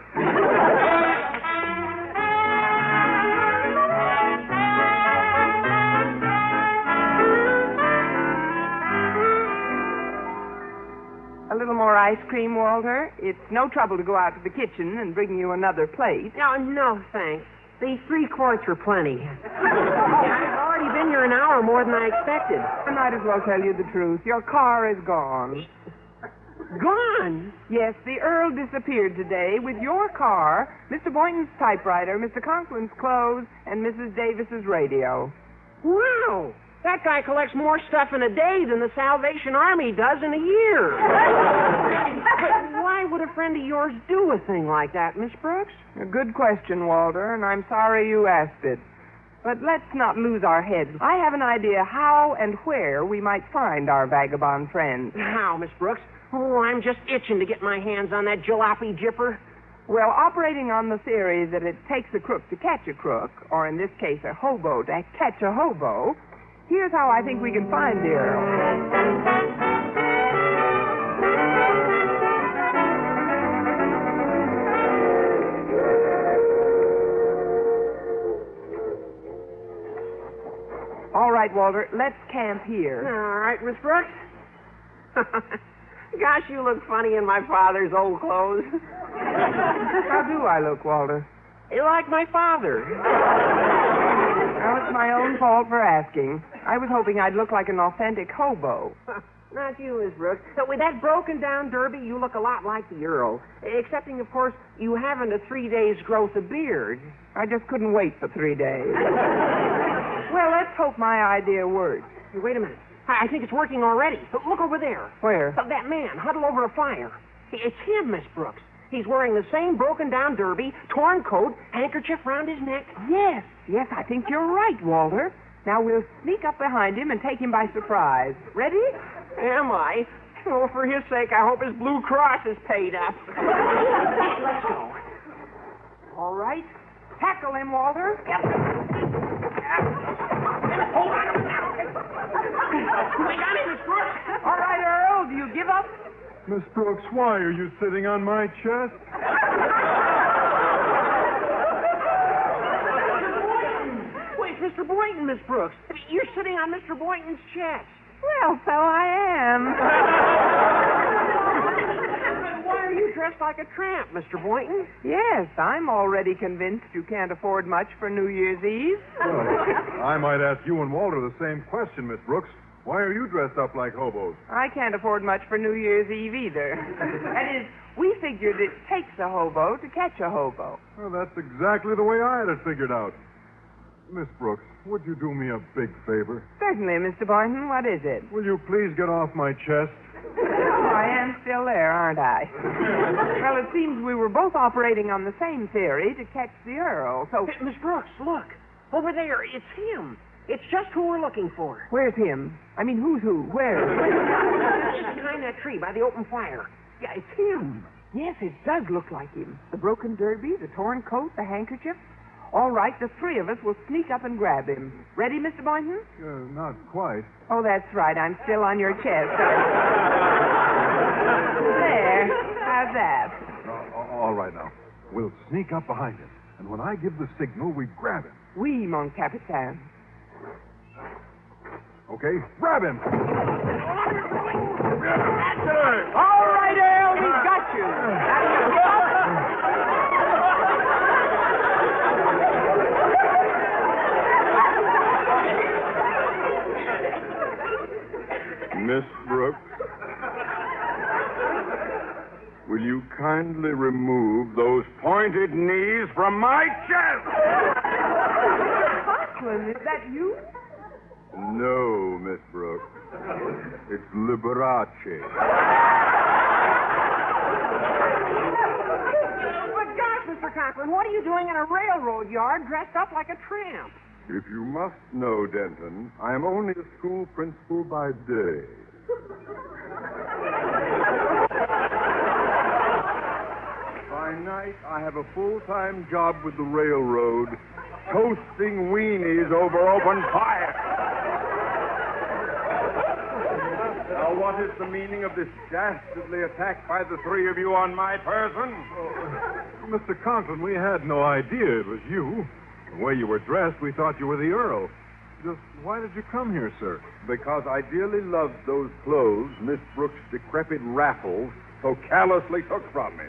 A little more ice cream, Walter? It's no trouble to go out to the kitchen and bring you another plate. No, thanks. These 3 quarts are plenty. I've already been here an hour more than I expected. I might as well tell you the truth. Your car is gone. Gone? Yes, the Earl disappeared today with your car, Mr. Boynton's typewriter, Mr. Conklin's clothes, and Mrs. Davis's radio. Wow! That guy collects more stuff in a day than the Salvation Army does in a year. But why would a friend of yours do a thing like that, Miss Brooks? A good question, Walter, and I'm sorry you asked it. But let's not lose our heads. I have an idea how and where we might find our vagabond friend. How, Miss Brooks? Oh, I'm just itching to get my hands on that jalopy jipper. Well, operating on the theory that it takes a crook to catch a crook, or in this case, a hobo to catch a hobo, here's how I think we can find the Earl. All right, Walter, let's camp here. All right, Miss Brooks. Gosh, you look funny in my father's old clothes. How do I look, Walter? You like my father. Well, it's my own fault for asking. I was hoping I'd look like an authentic hobo. Not you, Miss Brooks. With that broken-down derby, you look a lot like the Earl. Excepting, of course, you haven't a 3 days' growth of beard. I just couldn't wait for 3 days. Well, let's hope my idea works. Wait a minute. I think it's working already. Look over there. Where? That man, huddled over a fire. It's him, Miss Brooks. He's wearing the same broken-down derby, torn coat, handkerchief round his neck. Yes, I think you're right, Walter. Now we'll sneak up behind him and take him by surprise. Ready? Am I? Oh, for his sake, I hope his Blue Cross is paid up. Let's go. All right. Tackle him, Walter. Yep. Hold on. We got him, Miss Brooks. All right, Earl, do you give up? Miss Brooks, why are you sitting on my chest? Wait, Mr. Boynton, Miss Brooks. You're sitting on Mr. Boynton's chest. Well, so I am. Why are you dressed like a tramp, Mr. Boynton? Yes, I'm already convinced you can't afford much for New Year's Eve. Well, I might ask you and Walter the same question, Miss Brooks. Why are you dressed up like hobos? I can't afford much for New Year's Eve either. That is, we figured it takes a hobo to catch a hobo. Well, that's exactly the way I had it figured out. Miss Brooks, would you do me a big favor? Certainly, Mr. Boynton. What is it? Will you please get off my chest? I am still there, aren't I? Well, it seems we were both operating on the same theory to catch the Earl, so... Hey, Miss Brooks, look. Over there, it's him. It's just who we're looking for. Where's him? I mean, who's who? Where? Just behind that tree by the open fire. Yeah, it's him. Yes, it does look like him. The broken derby, the torn coat, the handkerchief. All right, the three of us will sneak up and grab him. Ready, Mr. Boynton? Not quite. Oh, that's right. I'm still on your chest. There. How's that? All right, now. We'll sneak up behind him. And when I give the signal, we grab him. Oui, mon capitaine. Okay, grab him. All right, Earl, we've got you. Now you get up. Miss Brooks, will you kindly remove those pointed knees from my chest? Conklin, is that you? No, Miss Brooks. It's Liberace. But gosh, Mr. Conklin, what are you doing in a railroad yard dressed up like a tramp? If you must know, Denton, I am only a school principal by day. By night, I have a full-time job with the railroad, toasting weenies over open fire. Now, what is the meaning of this dastardly attack by the three of you on my person? Mr. Conklin, we had no idea it was you. The way you were dressed, we thought you were the Earl. Just why did you come here, sir? Because I dearly loved those clothes Miss Brooks' decrepit raffles so callously took from me.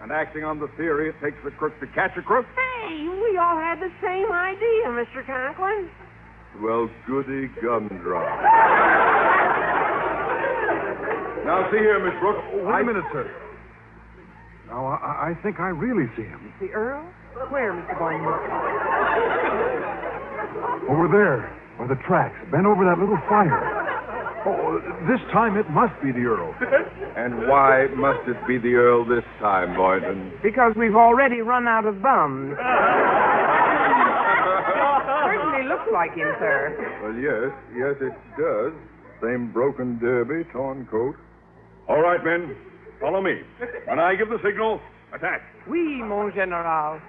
And acting on the theory it takes a crook to catch a crook? Hey, we all had the same idea, Mr. Conklin. Well, goody gumdrop. Now, see here, Miss Brooks. Wait a minute, sir. Now, I think I really see him. The Earl? Where, Mr. Boynton? Over there, by the tracks, bent over that little fire. Oh, this time it must be the Earl. And why must it be the Earl this time, Boynton? Because we've already run out of bums. Certainly looks like him, sir. Well, yes, it does. Same broken derby, torn coat. All right, men, follow me. When I give the signal, attack. Oui, mon général.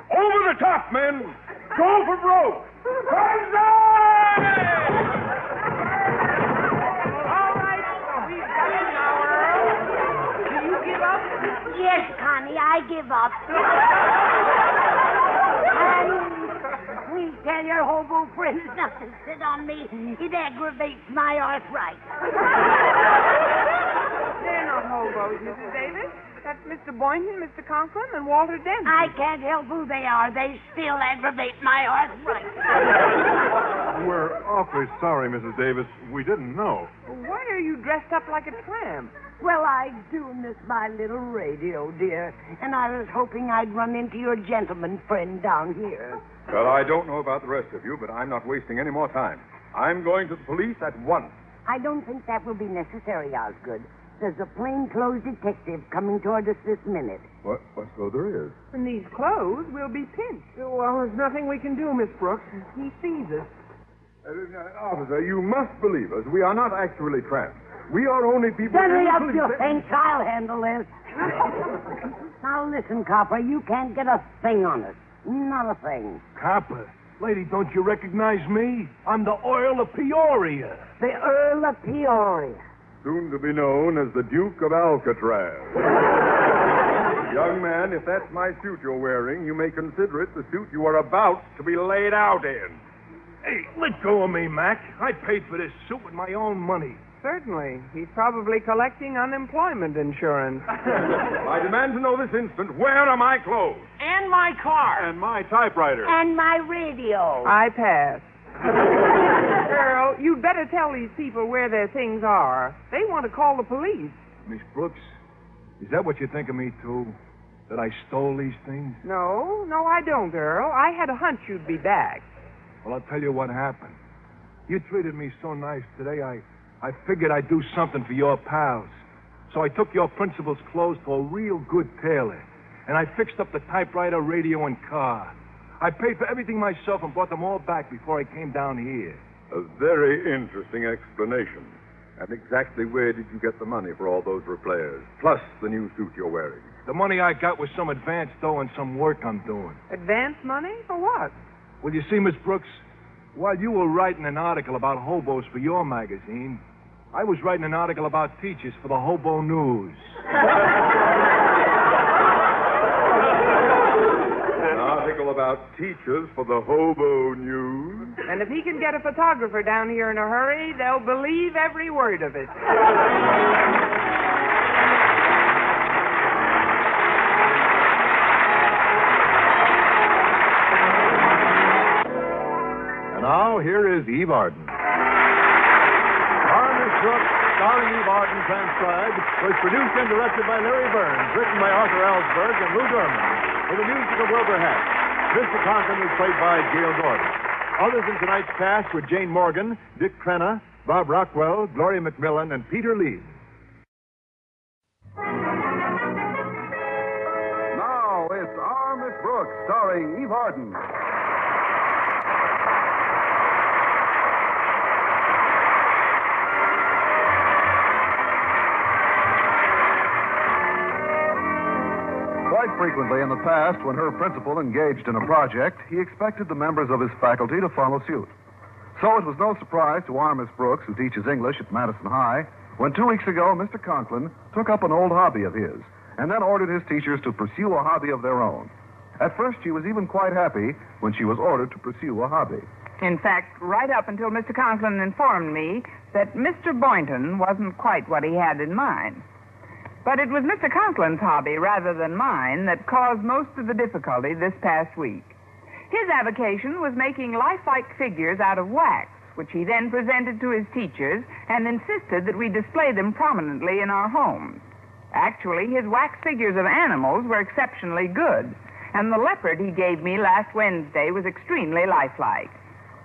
Over the top, men! Go for broke! Banzai! All right, we've got it now, Earl. Do you give up? Yes, Connie, I give up. And please tell your hobo friends not to sit on me. It aggravates my arthritis. They're not hobos, Mrs. Davis. That's Mr. Boynton, Mr. Conklin, and Walter Denton. I can't help who they are. They still aggravate my arthritis. We're awfully sorry, Mrs. Davis. We didn't know. Why are you dressed up like a tramp? Well, I do miss my little radio, dear. And I was hoping I'd run into your gentleman friend down here. Well, I don't know about the rest of you, but I'm not wasting any more time. I'm going to the police at once. I don't think that will be necessary, Osgood. There's a plainclothes detective coming toward us this minute. What so there is? In these clothes, we'll be pinched. Well, there's nothing we can do, Miss Brooks. He sees us. Officer, you must believe us. We are not actually tramps. We are only people... Hurry up, you thinks I'll handle this. Now, listen, Copper, you can't get a thing on us. Not a thing. Copper, lady, don't you recognize me? I'm the Earl of Peoria. The Earl of Peoria. Soon to be known as the Duke of Alcatraz. Young man, if that's my suit you're wearing, you may consider it the suit you are about to be laid out in. Hey, let go of me, Mac. I paid for this suit with my own money. Certainly. He's probably collecting unemployment insurance. I demand to know this instant, where are my clothes? And my car. And my typewriter. And my radio. I pass. Earl, you'd better tell these people where their things are. They want to call the police. Miss Brooks, is that what you think of me, too? That I stole these things? No, I don't, Earl. I had a hunch you'd be back. Well, I'll tell you what happened. You treated me so nice today, I figured I'd do something for your pals. So I took your principal's clothes to a real good tailor. And I fixed up the typewriter, radio, and car. I paid for everything myself and brought them all back before I came down here. A very interesting explanation. And exactly where did you get the money for all those repairs? Plus the new suit you're wearing. The money I got was some advance dough and some work I'm doing. Advance money? For what? Well, you see, Miss Brooks, while you were writing an article about hobos for your magazine, I was writing an article about teachers for the Hobo News. An article about teachers for the Hobo News. And if he can get a photographer down here in a hurry, they'll believe every word of it. And now, here is Eve Arden. Our Miss Brooks, starring Eve Arden, transcribed, was produced and directed by Larry Burns, written by Arthur Ellsberg and Lou Durham, with the music of Wilbur Hatch. Mr. Conklin was played by Gail Gordon. Others in tonight's cast were Jane Morgan, Dick Crenna, Bob Rockwell, Gloria McMillan, and Peter Lee. Now it's Our Miss Brooks, starring Eve Arden. Quite frequently in the past, when her principal engaged in a project, he expected the members of his faculty to follow suit. So it was no surprise to our Miss Brooks, who teaches English at Madison High, when 2 weeks ago Mr. Conklin took up an old hobby of his and then ordered his teachers to pursue a hobby of their own. At first, she was even quite happy when she was ordered to pursue a hobby. In fact, right up until Mr. Conklin informed me that Mr. Boynton wasn't quite what he had in mind. But it was Mr. Conklin's hobby, rather than mine, that caused most of the difficulty this past week. His avocation was making lifelike figures out of wax, which he then presented to his teachers and insisted that we display them prominently in our homes. Actually, his wax figures of animals were exceptionally good, and the leopard he gave me last Wednesday was extremely lifelike.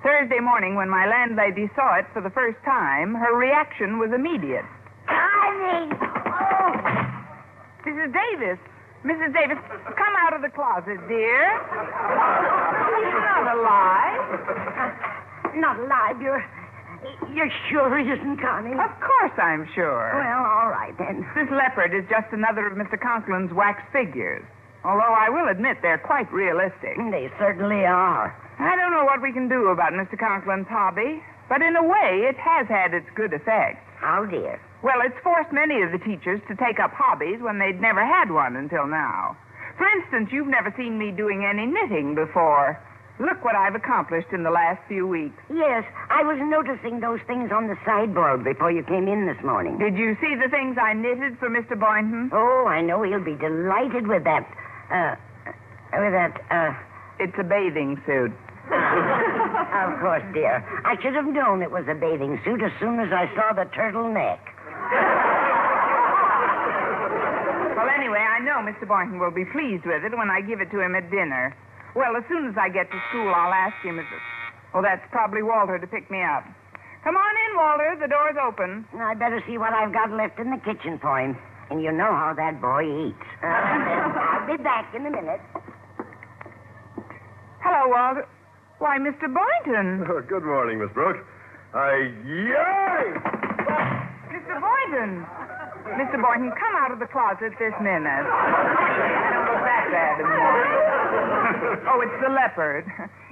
Thursday morning, when my landlady saw it for the first time, her reaction was immediate. Honey! Oh! Mrs. Davis! Mrs. Davis, come out of the closet, dear. He's not alive. Not alive. You're sure he isn't, Connie? Of course I'm sure. Well, all right, then. This leopard is just another of Mr. Conklin's wax figures. Although I will admit they're quite realistic. They certainly are. I don't know what we can do about Mr. Conklin's hobby, but in a way, it has had its good effects. How, dear? Well, it's forced many of the teachers to take up hobbies when they'd never had one until now. For instance, you've never seen me doing any knitting before. Look what I've accomplished in the last few weeks. Yes, I was noticing those things on the sideboard before you came in this morning. Did you see the things I knitted for Mr. Boynton? Oh, I know he'll be delighted with that. It's a bathing suit. Of course, dear. I should have known it was a bathing suit as soon as I saw the turtleneck. Well, anyway, I know Mr. Boynton will be pleased with it when I give it to him at dinner. Well, as soon as I get to school, I'll ask him if it's... Oh, that's probably Walter to pick me up. Come on in, Walter. The door's open. I better see what I've got left in the kitchen for him. And you know how that boy eats. I'll be back in a minute. Hello, Walter. Why, Mr. Boynton. Oh, good morning, Miss Brooks. Yay! Mr. Boynton. Mr. Boynton, come out of the closet this minute. I don't look that bad anymore. Oh, it's the leopard.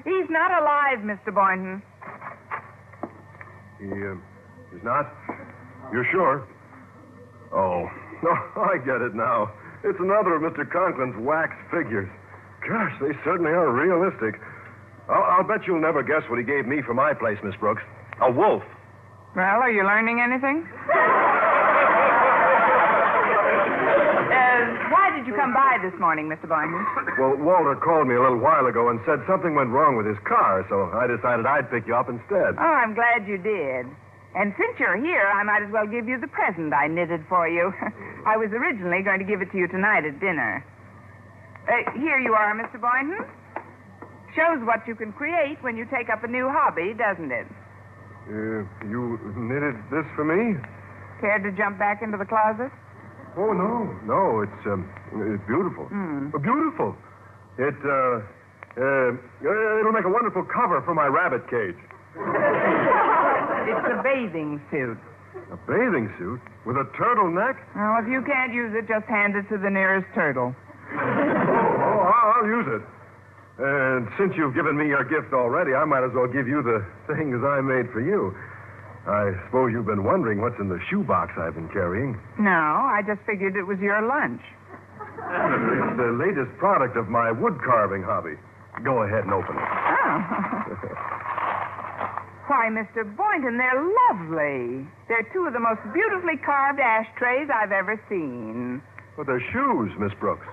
He's not alive, Mr. Boynton. He's not? You're sure? Oh, no, I get it now. It's another of Mr. Conklin's wax figures. Gosh, they certainly are realistic. I'll bet you'll never guess what he gave me for my place, Miss Brooks. A wolf. Well, are you learning anything? Why did you come by this morning, Mr. Boynton? Well, Walter called me a little while ago and said something went wrong with his car, so I decided I'd pick you up instead. Oh, I'm glad you did. And since you're here, I might as well give you the present I knitted for you. I was originally going to give it to you tonight at dinner. Here you are, Mr. Boynton. Shows what you can create when you take up a new hobby, doesn't it? You knitted this for me? Care to jump back into the closet? Oh, no, it's beautiful. Beautiful. It'll make a wonderful cover for my rabbit cage. It's a bathing suit. A bathing suit? With a turtleneck? Well, if you can't use it, just hand it to the nearest turtle. I'll use it. And since you've given me your gift already, I might as well give you the things I made for you. I suppose you've been wondering what's in the shoebox I've been carrying. No, I just figured it was your lunch. It's the latest product of my wood carving hobby. Go ahead and open it. Oh. Why, Mr. Boynton, they're lovely. They're two of the most beautifully carved ashtrays I've ever seen. Well, they're shoes, Miss Brooks.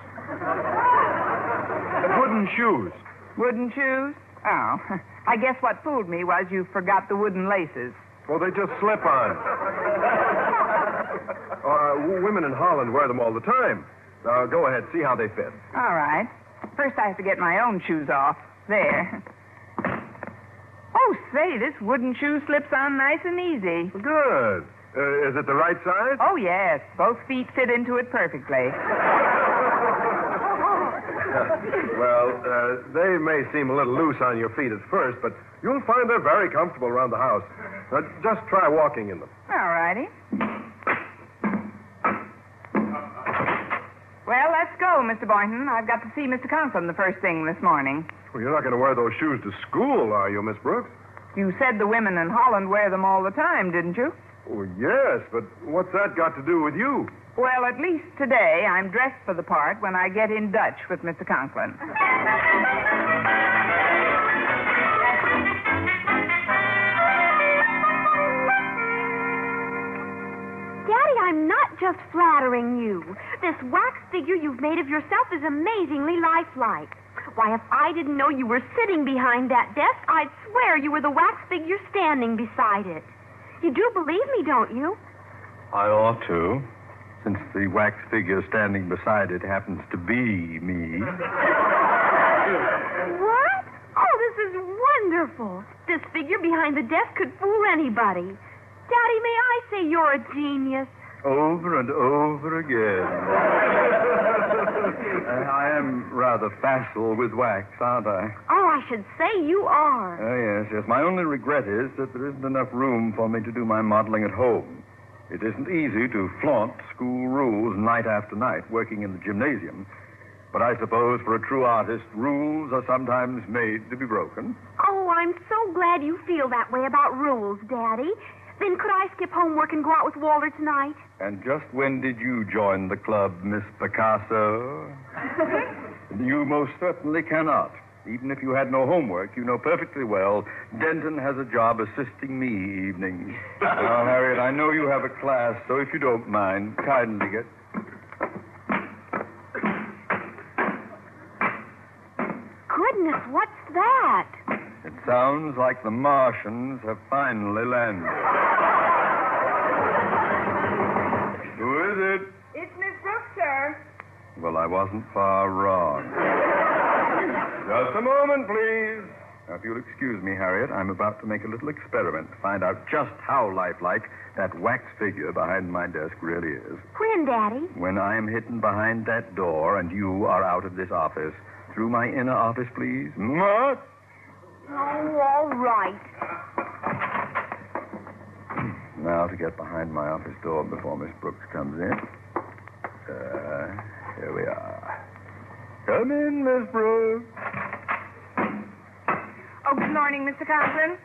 Wooden shoes. Wooden shoes? Oh. I guess what fooled me was you forgot the wooden laces. Well, they just slip on. Women in Holland wear them all the time. Go ahead, see how they fit. All right. First, I have to get my own shoes off. There. Oh, say, this wooden shoe slips on nice and easy. Good. Is it the right size? Oh, yes. Both feet fit into it perfectly. Well, they may seem a little loose on your feet at first, but you'll find they're very comfortable around the house. Just try walking in them. All righty. Well, let's go, Mr. Boynton. I've got to see Mr. Conklin the first thing this morning. Well, you're not going to wear those shoes to school, are you, Miss Brooks? You said the women in Holland wear them all the time, didn't you? Oh, yes, but what's that got to do with you? Well, at least today I'm dressed for the part when I get in Dutch with Mr. Conklin. Daddy, I'm not just flattering you. This wax figure you've made of yourself is amazingly lifelike. Why, if I didn't know you were sitting behind that desk, I'd swear you were the wax figure standing beside it. You do believe me, don't you? I ought to, since the wax figure standing beside it happens to be me. What? Oh, this is wonderful. This figure behind the desk could fool anybody. Daddy, may I say you're a genius? Over and over again. I am rather facile with wax, aren't I? Oh, I should say you are. Yes. My only regret is that there isn't enough room for me to do my modeling at home. It isn't easy to flaunt school rules night after night working in the gymnasium. But I suppose for a true artist, rules are sometimes made to be broken. Oh, I'm so glad you feel that way about rules, Daddy. Then could I skip homework and go out with Walter tonight? And just when did you join the club, Miss Picasso? You most certainly cannot. Even if you had no homework, you know perfectly well Denton has a job assisting me evenings. Now, Harriet, I know you have a class, so if you don't mind, kindly get... Goodness, what's that? It sounds like the Martians have finally landed. Who is it? It's Miss Brooks, sir. Well, I wasn't far wrong. Just a moment, please. Now, if you'll excuse me, Harriet, I'm about to make a little experiment to find out just how lifelike that wax figure behind my desk really is. When, Daddy? When I am hidden behind that door and you are out of this office. Through my inner office, please. What? Oh, all right. Now to get behind my office door before Miss Brooks comes in. Here we are. Come in, Miss Brooks. Oh, good morning, Mr. Conklin.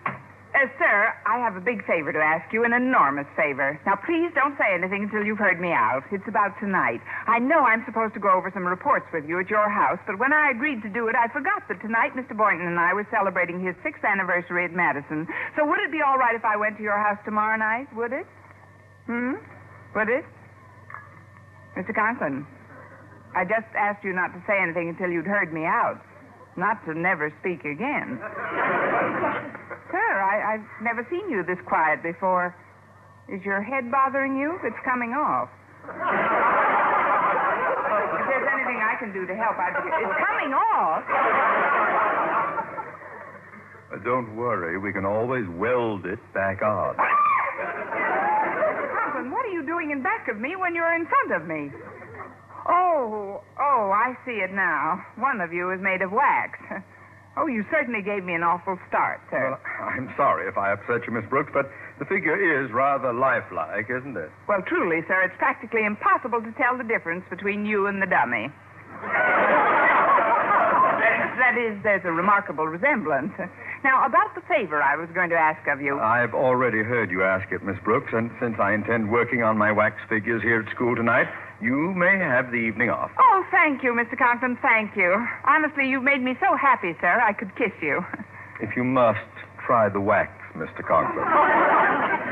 Sir, I have a big favor to ask you, an enormous favor. Now, please don't say anything until you've heard me out. It's about tonight. I know I'm supposed to go over some reports with you at your house, but when I agreed to do it, I forgot that tonight Mr. Boynton and I were celebrating his 6th anniversary at Madison. So would it be all right if I went to your house tomorrow night? Would it? Would it? Mr. Conklin, I just asked you not to say anything until you'd heard me out. Not to never speak again. Sir, I've never seen you this quiet before. Is your head bothering you? It's coming off. If there's anything I can do to help, it's coming off. Don't worry. We can always weld it back on. Conklin, what are you doing in back of me when you're in front of me? Oh, I see it now. One of you is made of wax. Oh, you certainly gave me an awful start, sir. Well, I'm sorry if I upset you, Miss Brooks, but the figure is rather lifelike, isn't it? Well, truly, sir, it's practically impossible to tell the difference between you and the dummy. That is, there's a remarkable resemblance. Now, about the favor I was going to ask of you. I've already heard you ask it, Miss Brooks, and since I intend working on my wax figures here at school tonight, you may have the evening off. Oh, thank you, Mr. Conklin, thank you. Honestly, you've made me so happy, sir, I could kiss you. If you must, try the wax, Mr. Conklin.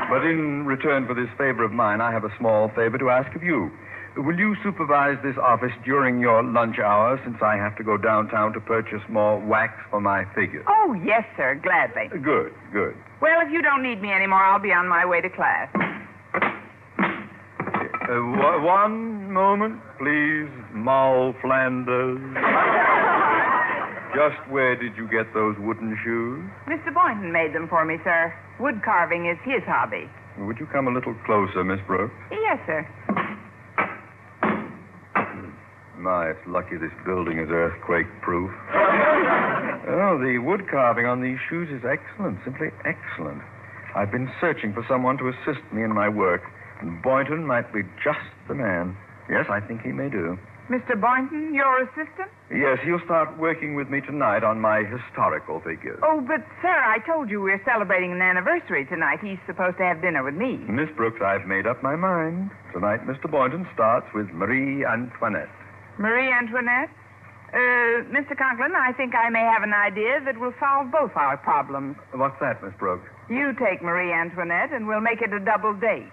But in return for this favor of mine, I have a small favor to ask of you. Will you supervise this office during your lunch hour, since I have to go downtown to purchase more wax for my figures? Oh, yes, sir, gladly. Good. Well, if you don't need me anymore, I'll be on my way to class. One moment, please, Moll Flanders. Just where did you get those wooden shoes? Mr. Boynton made them for me, sir. Wood carving is his hobby. Would you come a little closer, Miss Brooks? Yes, sir. My, it's lucky this building is earthquake-proof. Oh, the wood carving on these shoes is excellent, simply excellent. I've been searching for someone to assist me in my work, and Boynton might be just the man. Yes, I think he may do. Mr. Boynton, your assistant? Yes, he'll start working with me tonight on my historical figures. Oh, but, sir, I told you we're celebrating an anniversary tonight. He's supposed to have dinner with me. Miss Brooks, I've made up my mind. Tonight, Mr. Boynton starts with Marie Antoinette. Marie Antoinette? Mr. Conklin, I think I may have an idea that will solve both our problems. What's that, Miss Brooks? You take Marie Antoinette, and we'll make it a double date.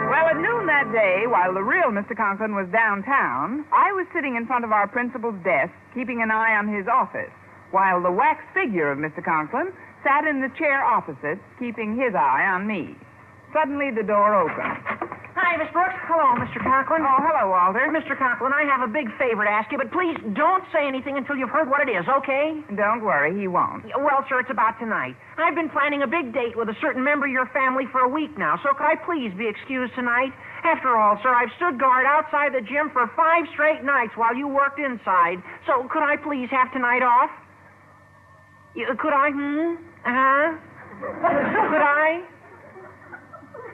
Well, at noon that day, while the real Mr. Conklin was downtown, I was sitting in front of our principal's desk, keeping an eye on his office, while the wax figure of Mr. Conklin sat in the chair opposite, keeping his eye on me. Suddenly, the door opened. Hi, Miss Brooks. Hello, Mr. Conklin. Oh, hello, Walter. Mr. Conklin, I have a big favor to ask you, but please don't say anything until you've heard what it is, okay? Don't worry, he won't. Well, sir, it's about tonight. I've been planning a big date with a certain member of your family for a week now, so could I please be excused tonight? After all, sir, I've stood guard outside the gym for 5 straight nights while you worked inside, so could I please have tonight off? Could I? Could I?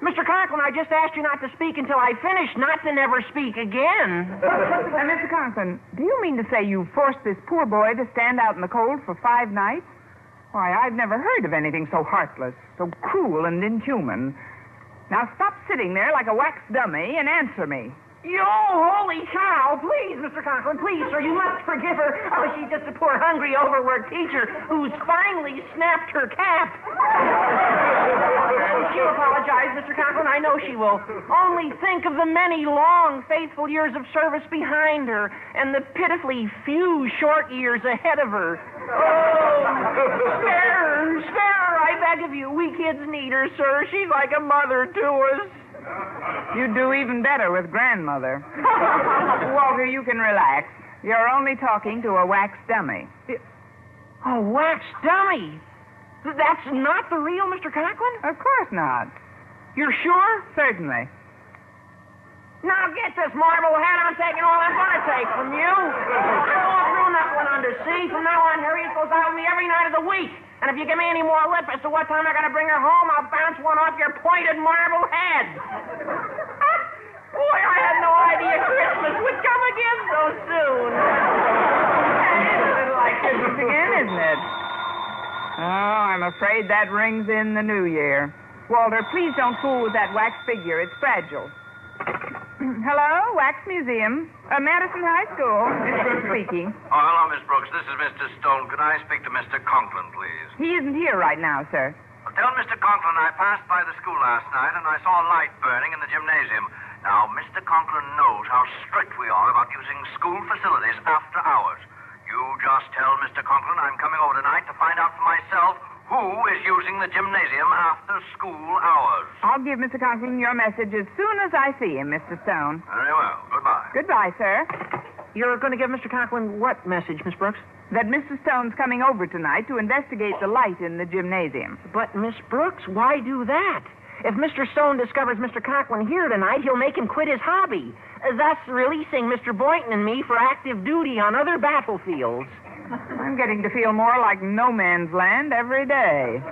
Mr. Conklin, I just asked you not to speak until I finish, not to never speak again. Mr. Conklin, do you mean to say you forced this poor boy to stand out in the cold for 5 nights? Why, I've never heard of anything so heartless, so cruel and inhuman. Now stop sitting there like a wax dummy and answer me. You holy cow! Please, Mr. Conklin, please, sir, you must forgive her. Oh, she's just a poor, hungry, overworked teacher who's finally snapped her cap. She'll apologize, Mr. Conklin. I know she will. Only think of the many long, faithful years of service behind her and the pitifully few short years ahead of her. Oh, spare her, I beg of you. We kids need her, sir. She's like a mother to us. You'd do even better with grandmother. Walter, you can relax. You're only talking to a wax dummy. A wax dummy? That's not the real Mr. Conklin? Of course not. You're sure? Certainly. Now get this marble head. I'm taking all I'm going to take from you. I won't throw that one under sea. From now on, Harriet goes out with me every night of the week. And if you give me any more lip as to what time I got to bring her home, I'll bounce one off your pointed marble head. Boy, I had no idea Christmas would come again so soon. It's a little like Christmas again, isn't it? Oh, I'm afraid that rings in the new year. Walter, please don't fool with that wax figure. It's fragile. Hello, Wax Museum. Madison High School. Miss Brooks speaking. Oh, hello, Miss Brooks. This is Mr. Stone. Could I speak to Mr. Conklin, please? He isn't here right now, sir. Well, tell Mr. Conklin I passed by the school last night and I saw a light burning in the gymnasium. Now, Mr. Conklin knows how strict we are about using school facilities after hours. You just tell Mr. Conklin I'm coming over tonight to find out for myself who is using the gymnasium after school hours. I'll give Mr. Conklin your message as soon as I see him, Mr. Stone. Very well. Goodbye. Goodbye, sir. You're going to give Mr. Conklin what message, Miss Brooks? That Mr. Stone's coming over tonight to investigate the light in the gymnasium. But, Miss Brooks, why do that? If Mr. Stone discovers Mr. Conklin here tonight, he'll make him quit his hobby, thus releasing Mr. Boynton and me for active duty on other battlefields. I'm getting to feel more like no man's land every day.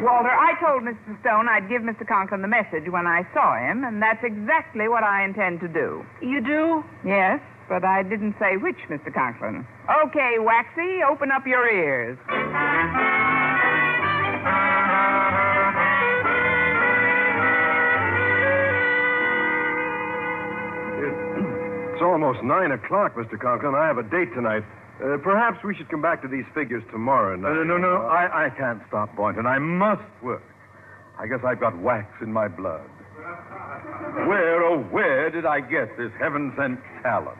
Walter, I told Mr. Stone I'd give Mr. Conklin the message when I saw him, and that's exactly what I intend to do. You do? Yes, but I didn't say which Mr. Conklin. Okay, Waxy, open up your ears. It's almost 9 o'clock, Mr. Conklin. I have a date tonight. Perhaps we should come back to these figures tomorrow night. No. I can't stop, Boynton. I must work. I guess I've got wax in my blood. Where did I get this heaven-sent talent?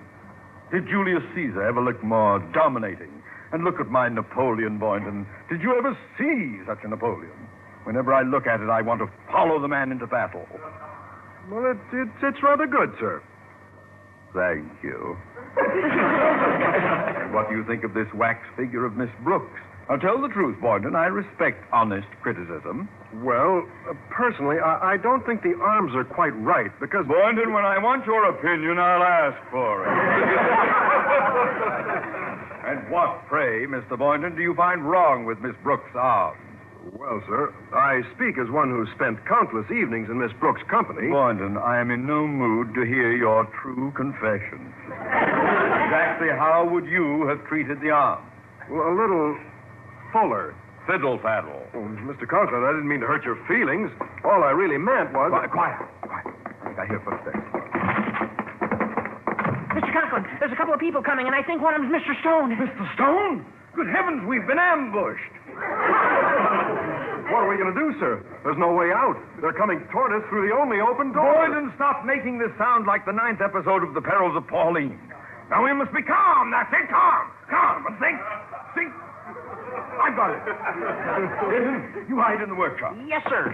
Did Julius Caesar ever look more dominating? And look at my Napoleon, Boynton. Did you ever see such a Napoleon? Whenever I look at it, I want to follow the man into battle. Well, it's rather good, sir. Thank you. What do you think of this wax figure of Miss Brooks? Now, tell the truth, Boynton. I respect honest criticism. Well, personally, I don't think the arms are quite right, because... Boynton, when I want your opinion, I'll ask for it. And what, pray, Mr. Boynton, do you find wrong with Miss Brooks' arms? Well, sir, I speak as one who spent countless evenings in Miss Brooks' company. Boynton, I am in no mood to hear your true confessions. Exactly how would you have treated the arm? Well, a little fuller. Fiddle-faddle. Oh, Mr. Conklin, I didn't mean to hurt your feelings. All I really meant was... Quiet. I think I hear footsteps. Mr. Conklin, there's a couple of people coming, and I think one of them's Mr. Stone. Mr. Stone? Good heavens, we've been ambushed. What are we going to do, sir? There's no way out. They're coming toward us through the only open door. Boyden, stop making this sound like the 9th episode of The Perils of Pauline. Now, we must be calm. That's it, calm. Calm, but think. I've got it. You hide in the workshop. Yes, sir.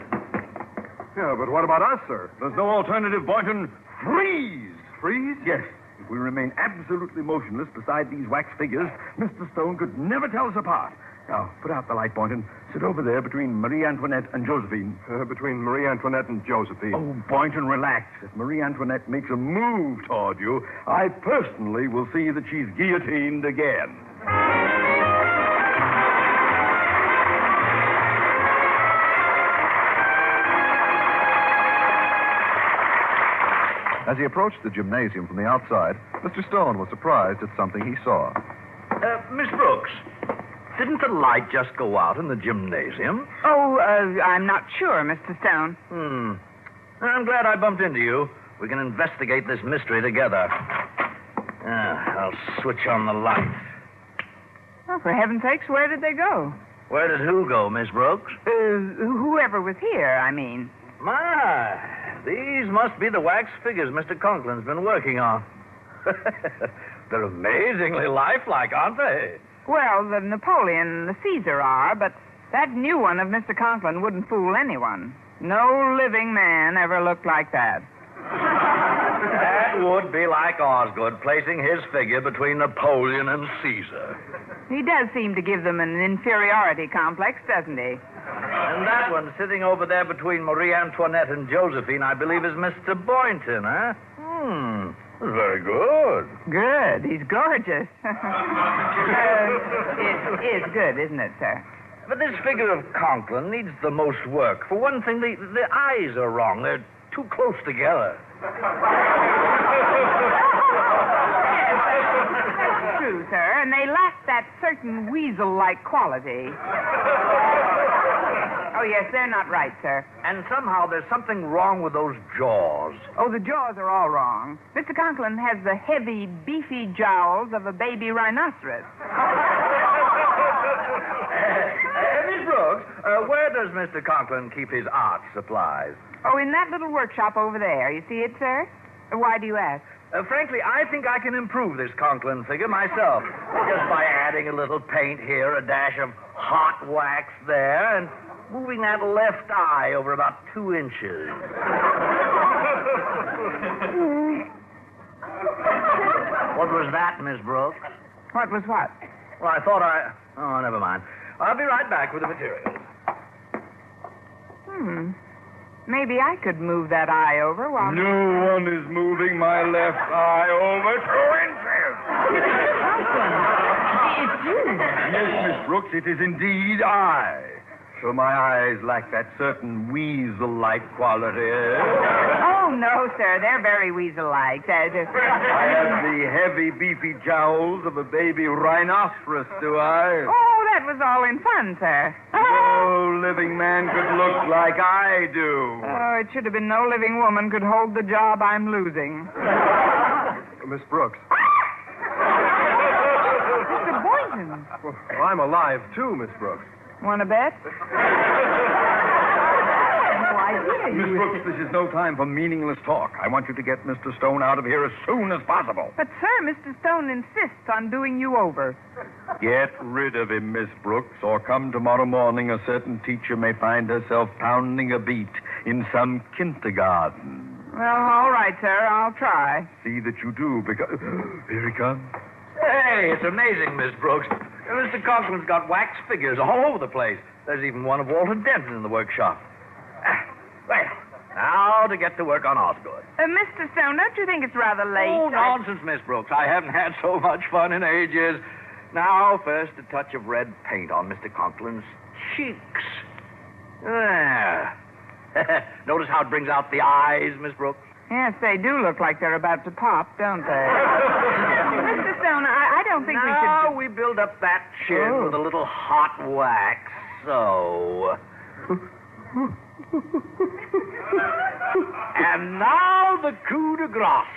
Yeah, but what about us, sir? There's no alternative, Boynton. Freeze! Freeze? Yes. If we remain absolutely motionless beside these wax figures, Mr. Stone could never tell us apart. Now, put out the light, Boynton. Sit over there between Marie Antoinette and Josephine. Between Marie Antoinette and Josephine. Oh, Boynton, relax. If Marie Antoinette makes a move toward you, I personally will see that she's guillotined again. As he approached the gymnasium from the outside, Mr. Stone was surprised at something he saw. Miss Brooks, didn't the light just go out in the gymnasium? Oh, I'm not sure, Mr. Stone. I'm glad I bumped into you. We can investigate this mystery together. I'll switch on the light. Oh, for heaven's sakes, where did they go? Where did who go, Miss Brooks? Whoever was here, I mean. My, these must be the wax figures Mr. Conklin's been working on. They're amazingly lifelike, aren't they? Well, the Napoleon and the Caesar are, but that new one of Mr. Conklin wouldn't fool anyone. No living man ever looked like that. That would be like Osgood placing his figure between Napoleon and Caesar. He does seem to give them an inferiority complex, doesn't he? And that one sitting over there between Marie Antoinette and Josephine, I believe, is Mr. Boynton, huh? Very good. Good. He's gorgeous. It is good, isn't it, sir? But this figure of Conklin needs the most work. For one thing, the eyes are wrong. They're too close together. That's true, sir, and they lack that certain weasel-like quality. Oh, yes, they're not right, sir. And somehow there's something wrong with those jaws. Oh, the jaws are all wrong. Mr. Conklin has the heavy, beefy jowls of a baby rhinoceros. Miss Brooks, where does Mr. Conklin keep his art supplies? Oh, in that little workshop over there. You see it, sir? Why do you ask? Frankly, I think I can improve this Conklin figure myself. Just by adding a little paint here, a dash of hot wax there, and moving that left eye over about 2 inches. What was that, Miss Brooks? What was what? Well, I thought Oh, never mind. I'll be right back with the materials. Maybe I could move that eye over while... No one is moving my left eye over 2 inches. It's you. Yes, Miss Brooks, it is indeed I. So my eyes lack that certain weasel-like quality. Oh, no, sir. They're very weasel-like. I have the heavy, beefy jowls of a baby rhinoceros, do I? Oh, that was all in fun, sir. No living man could look like I do. Oh, it should have been no living woman could hold the job I'm losing. Miss Brooks. Mr. Boynton. Well, I'm alive, too, Miss Brooks. Want to bet? No idea. Miss Brooks, this is no time for meaningless talk. I want you to get Mr. Stone out of here as soon as possible. But, sir, Mr. Stone insists on doing you over. Get rid of him, Miss Brooks, or come tomorrow morning a certain teacher may find herself pounding a beat in some kindergarten. Well, all right, sir. I'll try. See that you do, because... Here he comes. Hey, it's amazing, Miss Brooks. Mr. Conklin's got wax figures all over the place. There's even one of Walter Denton in the workshop. Well, now to get to work on Osgood. Mr. Stone, don't you think it's rather late? Oh, nonsense, Miss Brooks. I haven't had so much fun in ages. Now, first, a touch of red paint on Mr. Conklin's cheeks. There. Notice how it brings out the eyes, Miss Brooks? Yes, they do look like they're about to pop, don't they? Mr. Stone, I don't think we should... Now we build up that chin with a little hot wax, so... And now the coup de grace.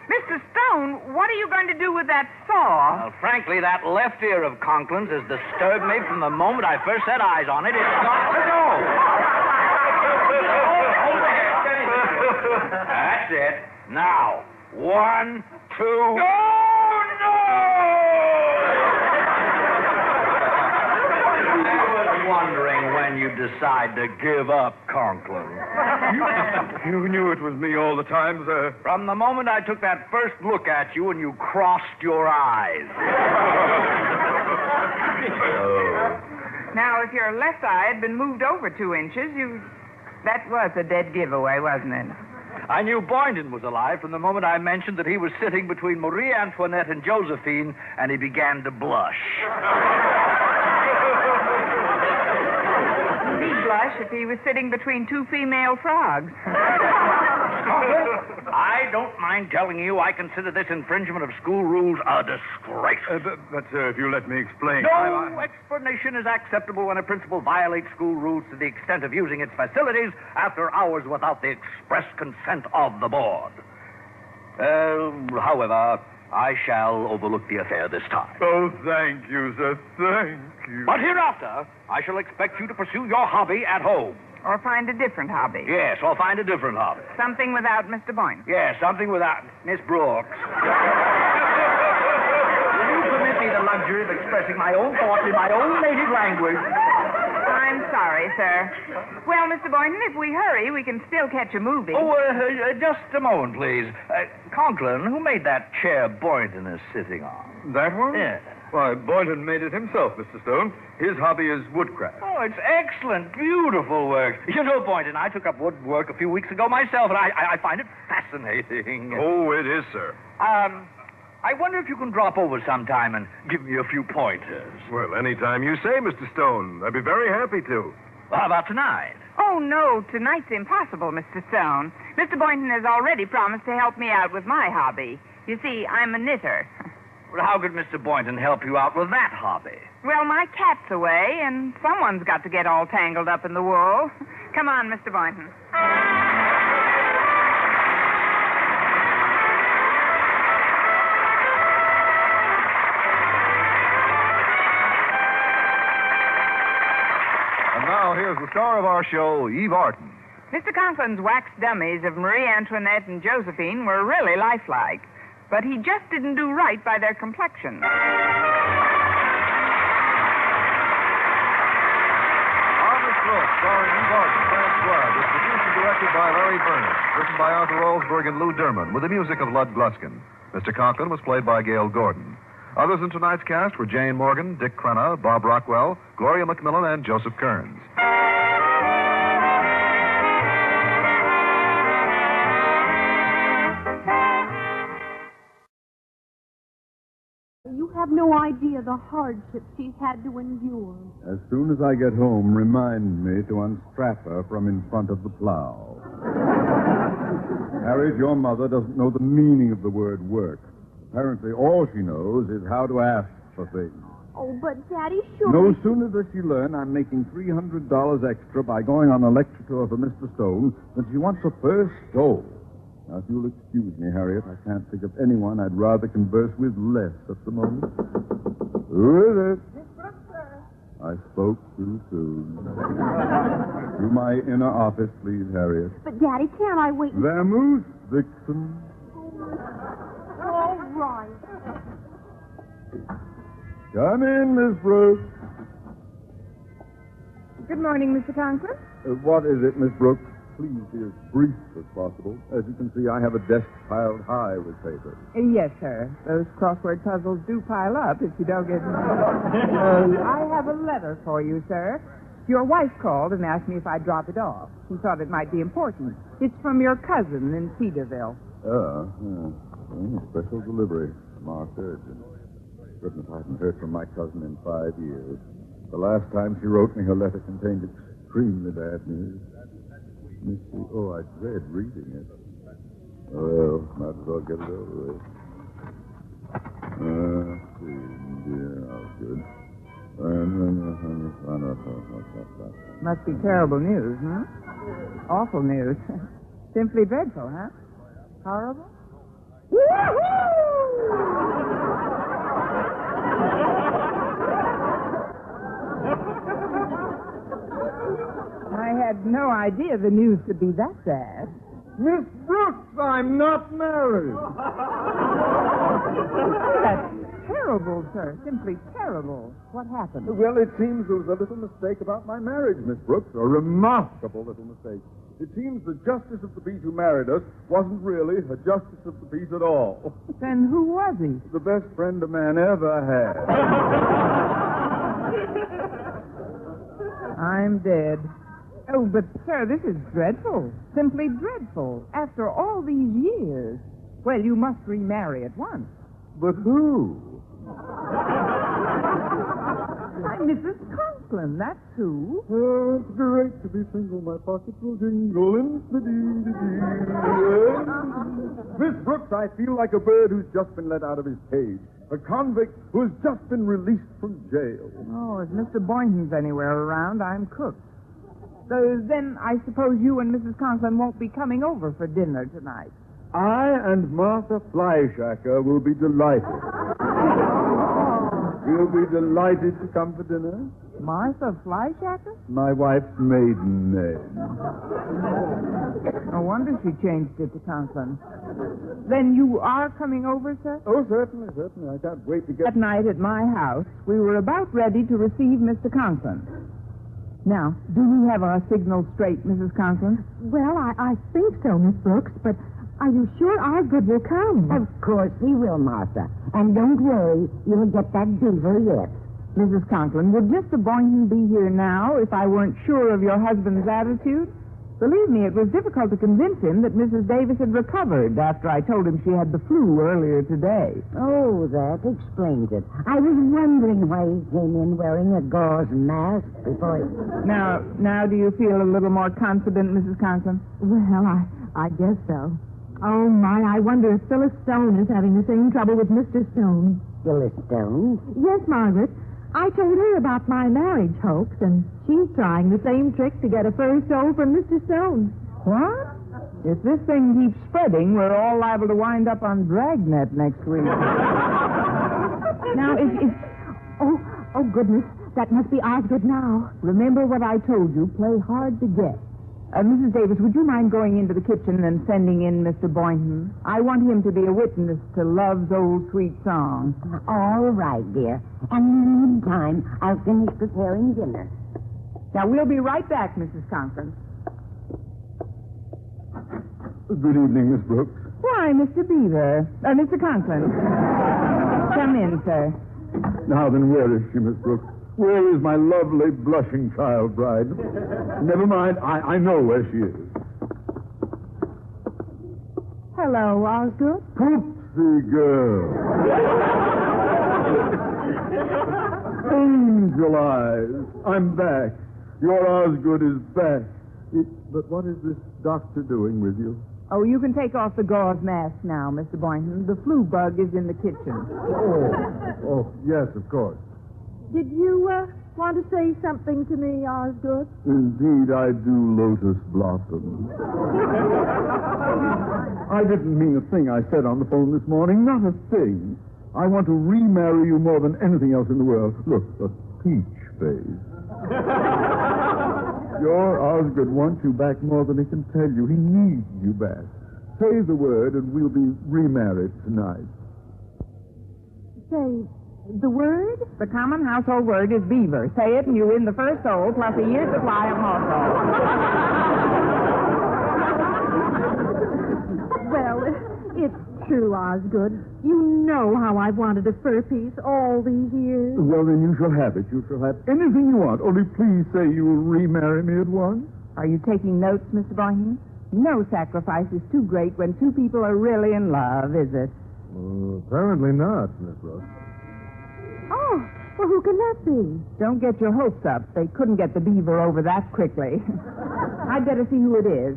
Mr. Stone, what are you going to do with that saw? Well, frankly, that left ear of Conklin's has disturbed me from the moment I first set eyes on it. It's got to go. That's it. Now, 1, 2... Oh, no! I was wondering when you'd decide to give up, Conklin. You knew it was me all the time, sir. From the moment I took that first look at you and you crossed your eyes. Now, if your left eye had been moved over 2 inches, that was a dead giveaway, wasn't it? I knew Boynton was alive from the moment I mentioned that he was sitting between Marie Antoinette and Josephine, and he began to blush. He'd blush if he was sitting between 2 female frogs. I don't mind telling you I consider this infringement of school rules a disgrace. But, sir, if you let me explain... No explanation is acceptable when a principal violates school rules to the extent of using its facilities after hours without the express consent of the board. However, I shall overlook the affair this time. Oh, thank you, sir. Thank you. But hereafter, I shall expect you to pursue your hobby at home. Or find a different hobby. Yes, or find a different hobby. Something without Mr. Boynton. Yes, something without Miss Brooks. Will you permit me the luxury of expressing my own thoughts in my own native language? I'm sorry, sir. Well, Mr. Boynton, if we hurry, we can still catch a movie. Oh, just a moment, please. Conklin, who made that chair Boynton is sitting on? That one? Yes. Why, Boynton made it himself, Mr. Stone. His hobby is woodcraft. Oh, it's excellent, beautiful work. You know, Boynton, I took up woodwork a few weeks ago myself, and I find it fascinating. Oh, it is, sir. I wonder if you can drop over sometime and give me a few pointers. Well, anytime you say, Mr. Stone. I'd be very happy to. Well, how about tonight? Oh, no, tonight's impossible, Mr. Stone. Mr. Boynton has already promised to help me out with my hobby. You see, I'm a knitter. Well, how could Mr. Boynton help you out with that hobby? Well, my cat's away, and someone's got to get all tangled up in the wool. Come on, Mr. Boynton. And now, here's the star of our show, Eve Arden. Mr. Conklin's wax dummies of Marie Antoinette and Josephine were really lifelike, but he just didn't do right by their complexion. Starring Eve Arden, France Blood, is produced and directed by Larry Burns, written by Arthur Alsberg and Lou Derman, with the music of Lud Gluskin. Mr. Conklin was played by Gail Gordon. Others in tonight's cast were Jane Morgan, Dick Crenna, Bob Rockwell, Gloria McMillan, and Joseph Kearns. have no idea the hardships she's had to endure. As soon as I get home, remind me to unstrap her from in front of the plow. Harriet, your mother doesn't know the meaning of the word work. Apparently, all she knows is how to ask for things. Oh, but Daddy, sure. No sooner does she learn I'm making $300 extra by going on a lecture tour for Mr. Stone than she wants a first stove. Now, if you'll excuse me, Harriet, I can't think of anyone I'd rather converse with less at the moment. Who is it? Miss Brooks, sir. I spoke too soon. To my inner office, please, Harriet. But, Daddy, can't I wait? Vamoose, Vixen. All right. Come in, Miss Brooks. Good morning, Mr. Conklin. What is it, Miss Brooks? Please be as brief as possible. As you can see, I have a desk piled high with paper. Yes, sir. Those crossword puzzles do pile up if you don't get... I have a letter for you, sir. Your wife called and asked me if I'd drop it off. She thought it might be important. It's from your cousin in Cedarville. Special delivery. Marked urgent. Goodness, I haven't heard from my cousin in 5 years. The last time she wrote me, her letter contained extremely bad news. Let me see. Oh, I dread reading it. Well, might as well get it over with. Let's see. Yeah, that's good. Must be terrible news, huh? Awful news. Simply dreadful, huh? Horrible? I had no idea the news could be that bad. Miss Brooks, I'm not married. That's terrible, sir. Simply terrible. What happened? Well, it seems there was a little mistake about my marriage, Miss Brooks. A remarkable little mistake. It seems the justice of the peace who married us wasn't really a justice of the peace at all. Then who was he? The best friend a man ever had. I'm dead. Oh, but, sir, this is dreadful. Simply dreadful. After all these years. Well, you must remarry at once. But who? I'm Mrs. Conklin, that's who. Oh, it's great to be single. My pockets will jingle in the Miss Brooks, I feel like a bird who's just been let out of his cage. A convict who's just been released from jail. Oh, if Mr. Boynton's anywhere around, I'm cooked. So then I suppose you and Mrs. Conklin won't be coming over for dinner tonight. I and Martha Flyshacker will be delighted. We'll be delighted to come for dinner. Martha Flyshacker? My wife's maiden name. No wonder she changed it to Conklin. Then you are coming over, sir? Oh, certainly. I can't wait to get... That night at my house, we were about ready to receive Mr. Conklin. Now, do we have our signal straight, Mrs. Conklin? Well, I think so, Miss Brooks, but are you sure Osgood will come? Of course he will, Martha. And don't worry, you'll get that beaver yet. Mrs. Conklin, would Mr. Boynton be here now if I weren't sure of your husband's attitude? Believe me, it was difficult to convince him that Mrs. Davis had recovered after I told him she had the flu earlier today. Oh, that explains it. I was wondering why he came in wearing a gauze mask before he... Now, do you feel a little more confident, Mrs. Conklin? Well, I guess so. Oh, my, I wonder if Phyllis Stone is having the same trouble with Mr. Stone. Phyllis Stone? Yes, Margaret. I told her about my marriage hoax, and she's trying the same trick to get a first soul from Mr. Stone. What? If this thing keeps spreading, we're all liable to wind up on Dragnet next week. Now, Oh, goodness. That must be Osgood now. Remember what I told you. Play hard to get. Mrs. Davis, would you mind going into the kitchen and sending in Mr. Boynton? I want him to be a witness to Love's Old Sweet Song. All right, dear. And in the meantime, I'll finish preparing dinner. Now, we'll be right back, Mrs. Conklin. Good evening, Miss Brooks. Why, Mr. Beaver. Mr. Conklin. Come in, sir. Now then, where is she, Miss Brooks? Where is my lovely, blushing child bride? Never mind. I know where she is. Hello, Osgood. Poopsie girl. Angel eyes, I'm back. Your Osgood is back. But what is this doctor doing with you? Oh, you can take off the gauze mask now, Mr. Boynton. The flu bug is in the kitchen. Oh, yes, of course. Did you want to say something to me, Osgood? Indeed, I do, Lotus Blossom. I didn't mean a thing I said on the phone this morning. Not a thing. I want to remarry you more than anything else in the world. Look, a peach face. Your Osgood wants you back more than he can tell you. He needs you back. Say the word and we'll be remarried tonight. Say the word? The common household word is beaver. Say it and you win the first soul plus a year's supply of household. Well, it's true, Osgood. You know how I've wanted a fur piece all these years. Well, then you shall have it. You shall have anything you want. Only please say you will remarry me at once. Are you taking notes, Mr. Boynton? No sacrifice is too great when two people are really in love, is it? Apparently not, Miss Brooks. Oh, well, who can that be? Don't get your hopes up. They couldn't get the beaver over that quickly. I'd better see who it is.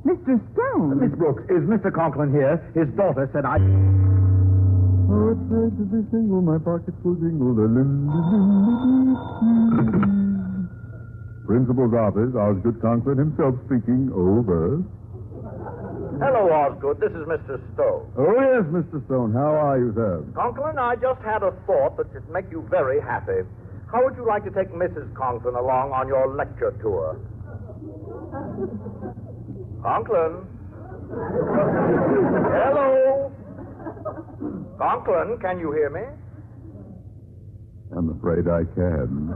Mr. Stone. Miss Brooks, is Mr. Conklin here? His daughter said I... Oh, it's nice to be single. My pockets will jingle. Principal's office, Osgood Conklin himself speaking. Over. Hello, Osgood. This is Mr. Stone. Oh, yes, Mr. Stone. How are you, sir? Conklin, I just had a thought that should make you very happy. How would you like to take Mrs. Conklin along on your lecture tour? Conklin? Hello? Conklin, can you hear me? I'm afraid I can.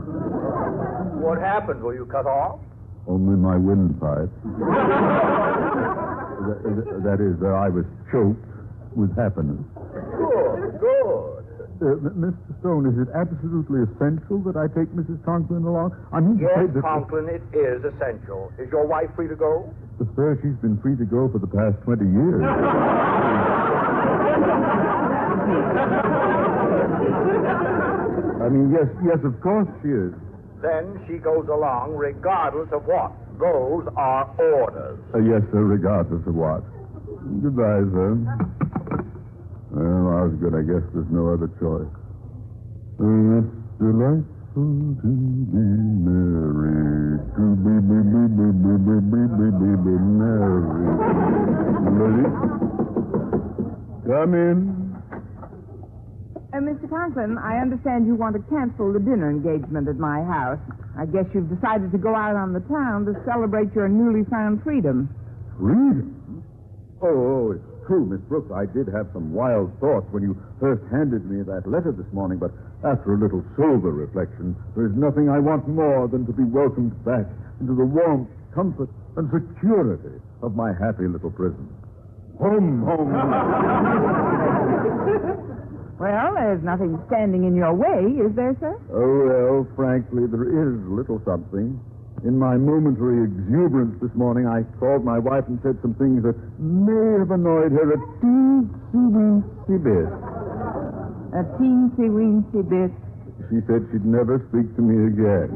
What happened? Were you cut off? Only my windpipe. That is, I was choked with happiness. Good. Mr. Stone, is it absolutely essential that I take Mrs. Conklin along? Yes, Conklin, it is essential. Is your wife free to go? Sir, she's been free to go for the past 20 years. I mean, yes, of course she is. Then she goes along regardless of what. Those are orders. Yes, sir, regardless of what. Goodbye, sir. Well, Osgood, I guess there's no other choice. It's delightful to be married, to be married. Lady, come in. Mr. Conklin, I understand you want to cancel the dinner engagement at my house. I guess you've decided to go out on the town to celebrate your newly found freedom. Freedom? Oh, it's true, Miss Brooks. I did have some wild thoughts when you first handed me that letter this morning, but after a little sober reflection, there's nothing I want more than to be welcomed back into the warmth, comfort, and security of my happy little prison. Home, home. Well, there's nothing standing in your way, is there, sir? Oh, well, frankly, there is little something. In my momentary exuberance this morning, I called my wife and said some things that may have annoyed her a teensy-weensy bit. A teensy-weensy bit? She said she'd never speak to me again.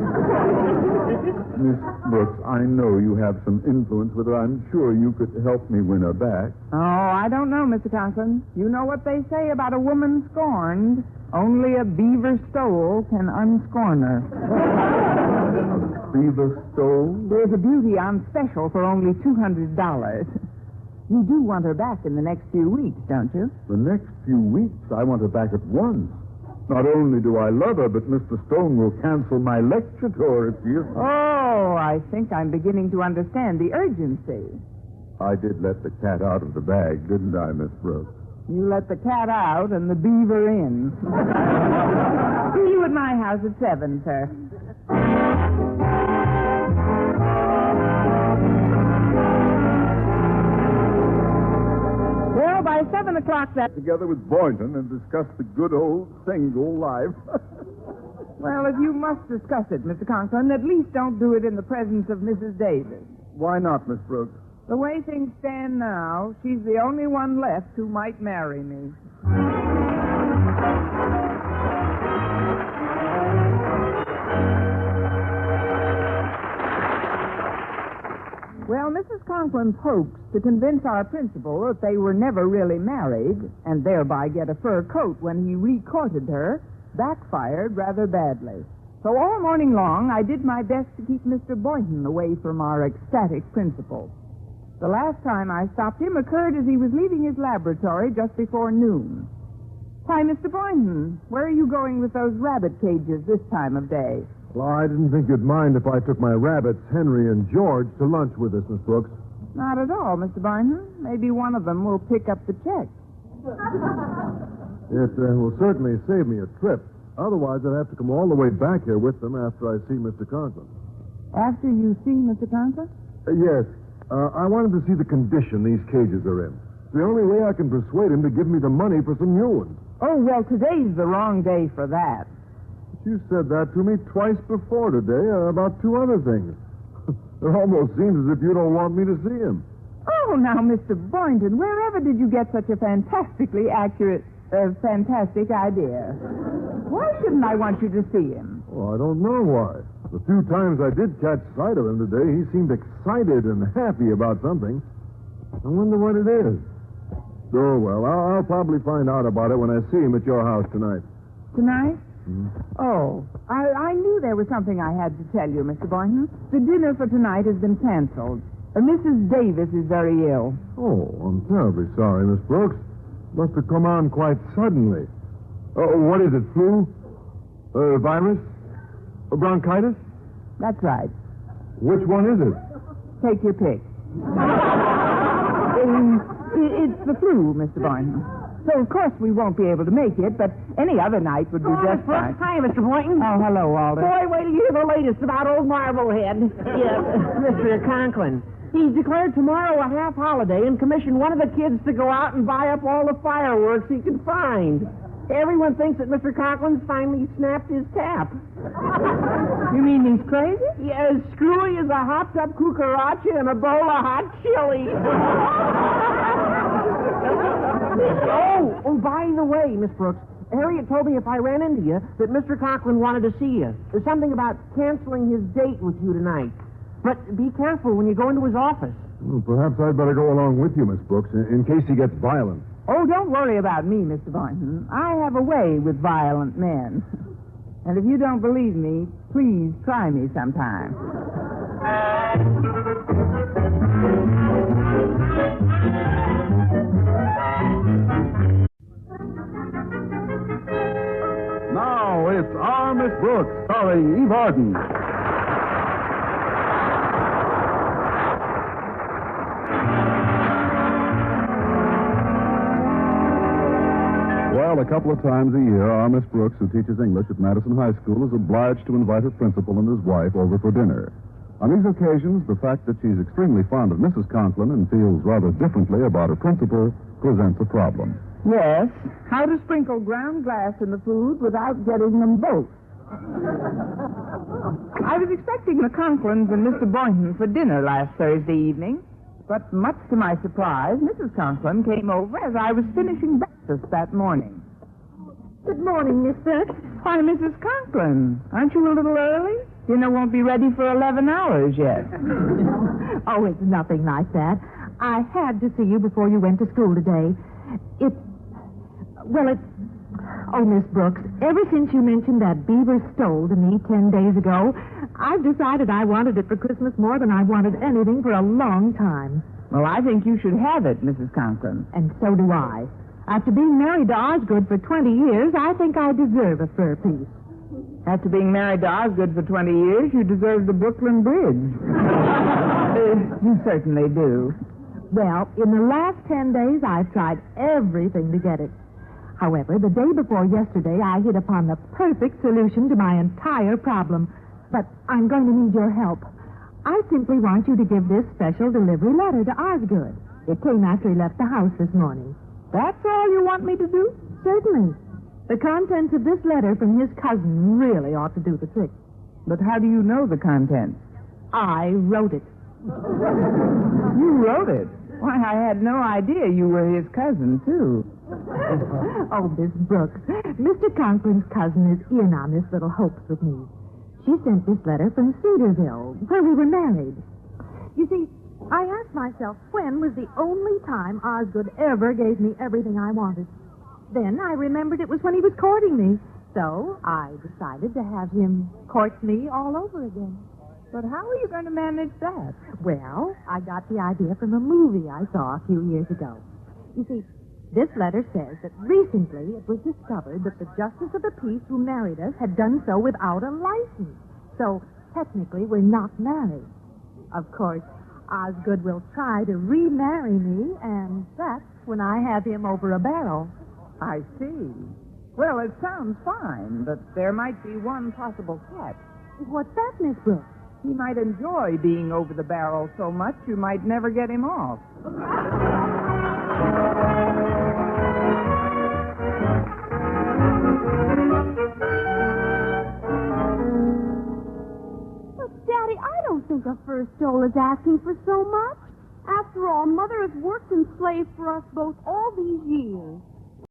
Miss Brooks, I know you have some influence with her. I'm sure you could help me win her back. Oh, I don't know, Mr. Conklin. You know what they say about a woman scorned. Only a beaver stole can unscorn her. Beaver stole? There's a beauty on special for only $200. You do want her back in the next few weeks, don't you? The next few weeks? I want her back at once. Not only do I love her, but Mr. Stone will cancel my lecture tour if she is... Oh, I think I'm beginning to understand the urgency. I did let the cat out of the bag, didn't I, Miss Brooks? You let the cat out and the beaver in. See you at my house at 7, sir. Well, by 7 o'clock that... Together with Boynton and discuss the good old single life. Well, if you must discuss it, Mr. Conklin, at least don't do it in the presence of Mrs. Davis. Why not, Miss Brooks? The way things stand now, she's the only one left who might marry me. Mrs. Conklin's hoax to convince our principal that they were never really married and thereby get a fur coat when he re-courted her backfired rather badly. So all morning long, I did my best to keep Mr. Boynton away from our ecstatic principal. The last time I stopped him occurred as he was leaving his laboratory just before noon. Why, Mr. Boynton, where are you going with those rabbit cages this time of day? Well, I didn't think you'd mind if I took my rabbits, Henry and George, to lunch with us, Miss Brooks. Not at all, Mr. Boynton. Maybe one of them will pick up the check. It will certainly save me a trip. Otherwise, I'd have to come all the way back here with them after I see Mr. Conklin. After you see Mr. Conklin? Yes. I wanted to see the condition these cages are in. It's the only way I can persuade him to give me the money for some new ones. Oh, well, today's the wrong day for that. You said that to me twice before today about two other things. It almost seems as if you don't want me to see him. Oh, now, Mr. Boynton, wherever did you get such a fantastic idea? Why shouldn't I want you to see him? Oh, I don't know why. The few times I did catch sight of him today, he seemed excited and happy about something. I wonder what it is. Oh, well, I'll probably find out about it when I see him at your house tonight. Tonight? Oh, I knew there was something I had to tell you, Mr. Boynton. The dinner for tonight has been canceled. Mrs. Davis is very ill. Oh, I'm terribly sorry, Miss Brooks. Must have come on quite suddenly. What is it, flu? Virus? Bronchitis? That's right. Which one is it? Take your pick. It's the flu, Mr. Boynton. So, of course, we won't be able to make it, but any other night would be just fine. Hi, Mr. Boynton. Oh, hello, Alden. Boy, wait till you hear the latest about old Marblehead. Yes, Mr. Conklin. He's declared tomorrow a half holiday and commissioned one of the kids to go out and buy up all the fireworks he can find. Everyone thinks that Mr. Conklin's finally snapped his cap. You mean he's crazy? Yeah, as screwy as a hopped-up cucaracha and a bowl of hot chili. Oh, by the way, Miss Brooks, Harriet told me if I ran into you that Mr. Conklin wanted to see you. There's something about canceling his date with you tonight. But be careful when you go into his office. Well, perhaps I'd better go along with you, Miss Brooks, in case he gets violent. Oh, don't worry about me, Mr. Boynton. I have a way with violent men. And if you don't believe me, please try me sometime. Now it's Our Miss Brooks, starring Eve Arden. Well, a couple of times a year, our Miss Brooks, who teaches English at Madison High School, is obliged to invite her principal and his wife over for dinner. On these occasions, the fact that she's extremely fond of Mrs. Conklin and feels rather differently about her principal presents a problem. Yes, how to sprinkle ground glass in the food without getting them both. I was expecting the Conklins and Mr. Boynton for dinner last Thursday evening, but much to my surprise, Mrs. Conklin came over as I was finishing breakfast that morning. Good morning, Miss Brooks. Why, Mrs. Conklin, aren't you a little early? Dinner won't be ready for 11 hours yet. Oh, it's nothing like that. I had to see you before you went to school today. Oh, Miss Brooks, ever since you mentioned that beaver stole to me 10 days ago, I've decided I wanted it for Christmas more than I wanted anything for a long time. Well, I think you should have it, Mrs. Conklin. And so do I. After being married to Osgood for 20 years, I think I deserve a fur piece. After being married to Osgood for 20 years, you deserve the Brooklyn Bridge. You certainly do. Well, in the last 10 days, I've tried everything to get it. However, the day before yesterday, I hit upon the perfect solution to my entire problem. But I'm going to need your help. I simply want you to give this special delivery letter to Osgood. It came after he left the house this morning. That's all you want me to do? Certainly. The contents of this letter from his cousin really ought to do the trick. But how do you know the contents? I wrote it. You wrote it? Why, I had no idea you were his cousin, too. Oh, Miss Brooks, Mr. Conklin's cousin is in on this little hoax with me. She sent this letter from Cedarville, where we were married. You see, I asked myself when was the only time Osgood ever gave me everything I wanted. Then I remembered it was when he was courting me. So I decided to have him court me all over again. But how are you going to manage that? Well, I got the idea from a movie I saw a few years ago. You see, this letter says that recently it was discovered that the justice of the peace who married us had done so without a license. So technically we're not married. Of course, Osgood will try to remarry me, and that's when I have him over a barrel. I see. Well, it sounds fine, but there might be one possible catch. What's that, Miss Brooks? He might enjoy being over the barrel so much you might never get him off. But, Daddy, I don't think a first Joel is asking for so much. After all, Mother has worked and slaved for us both all these years.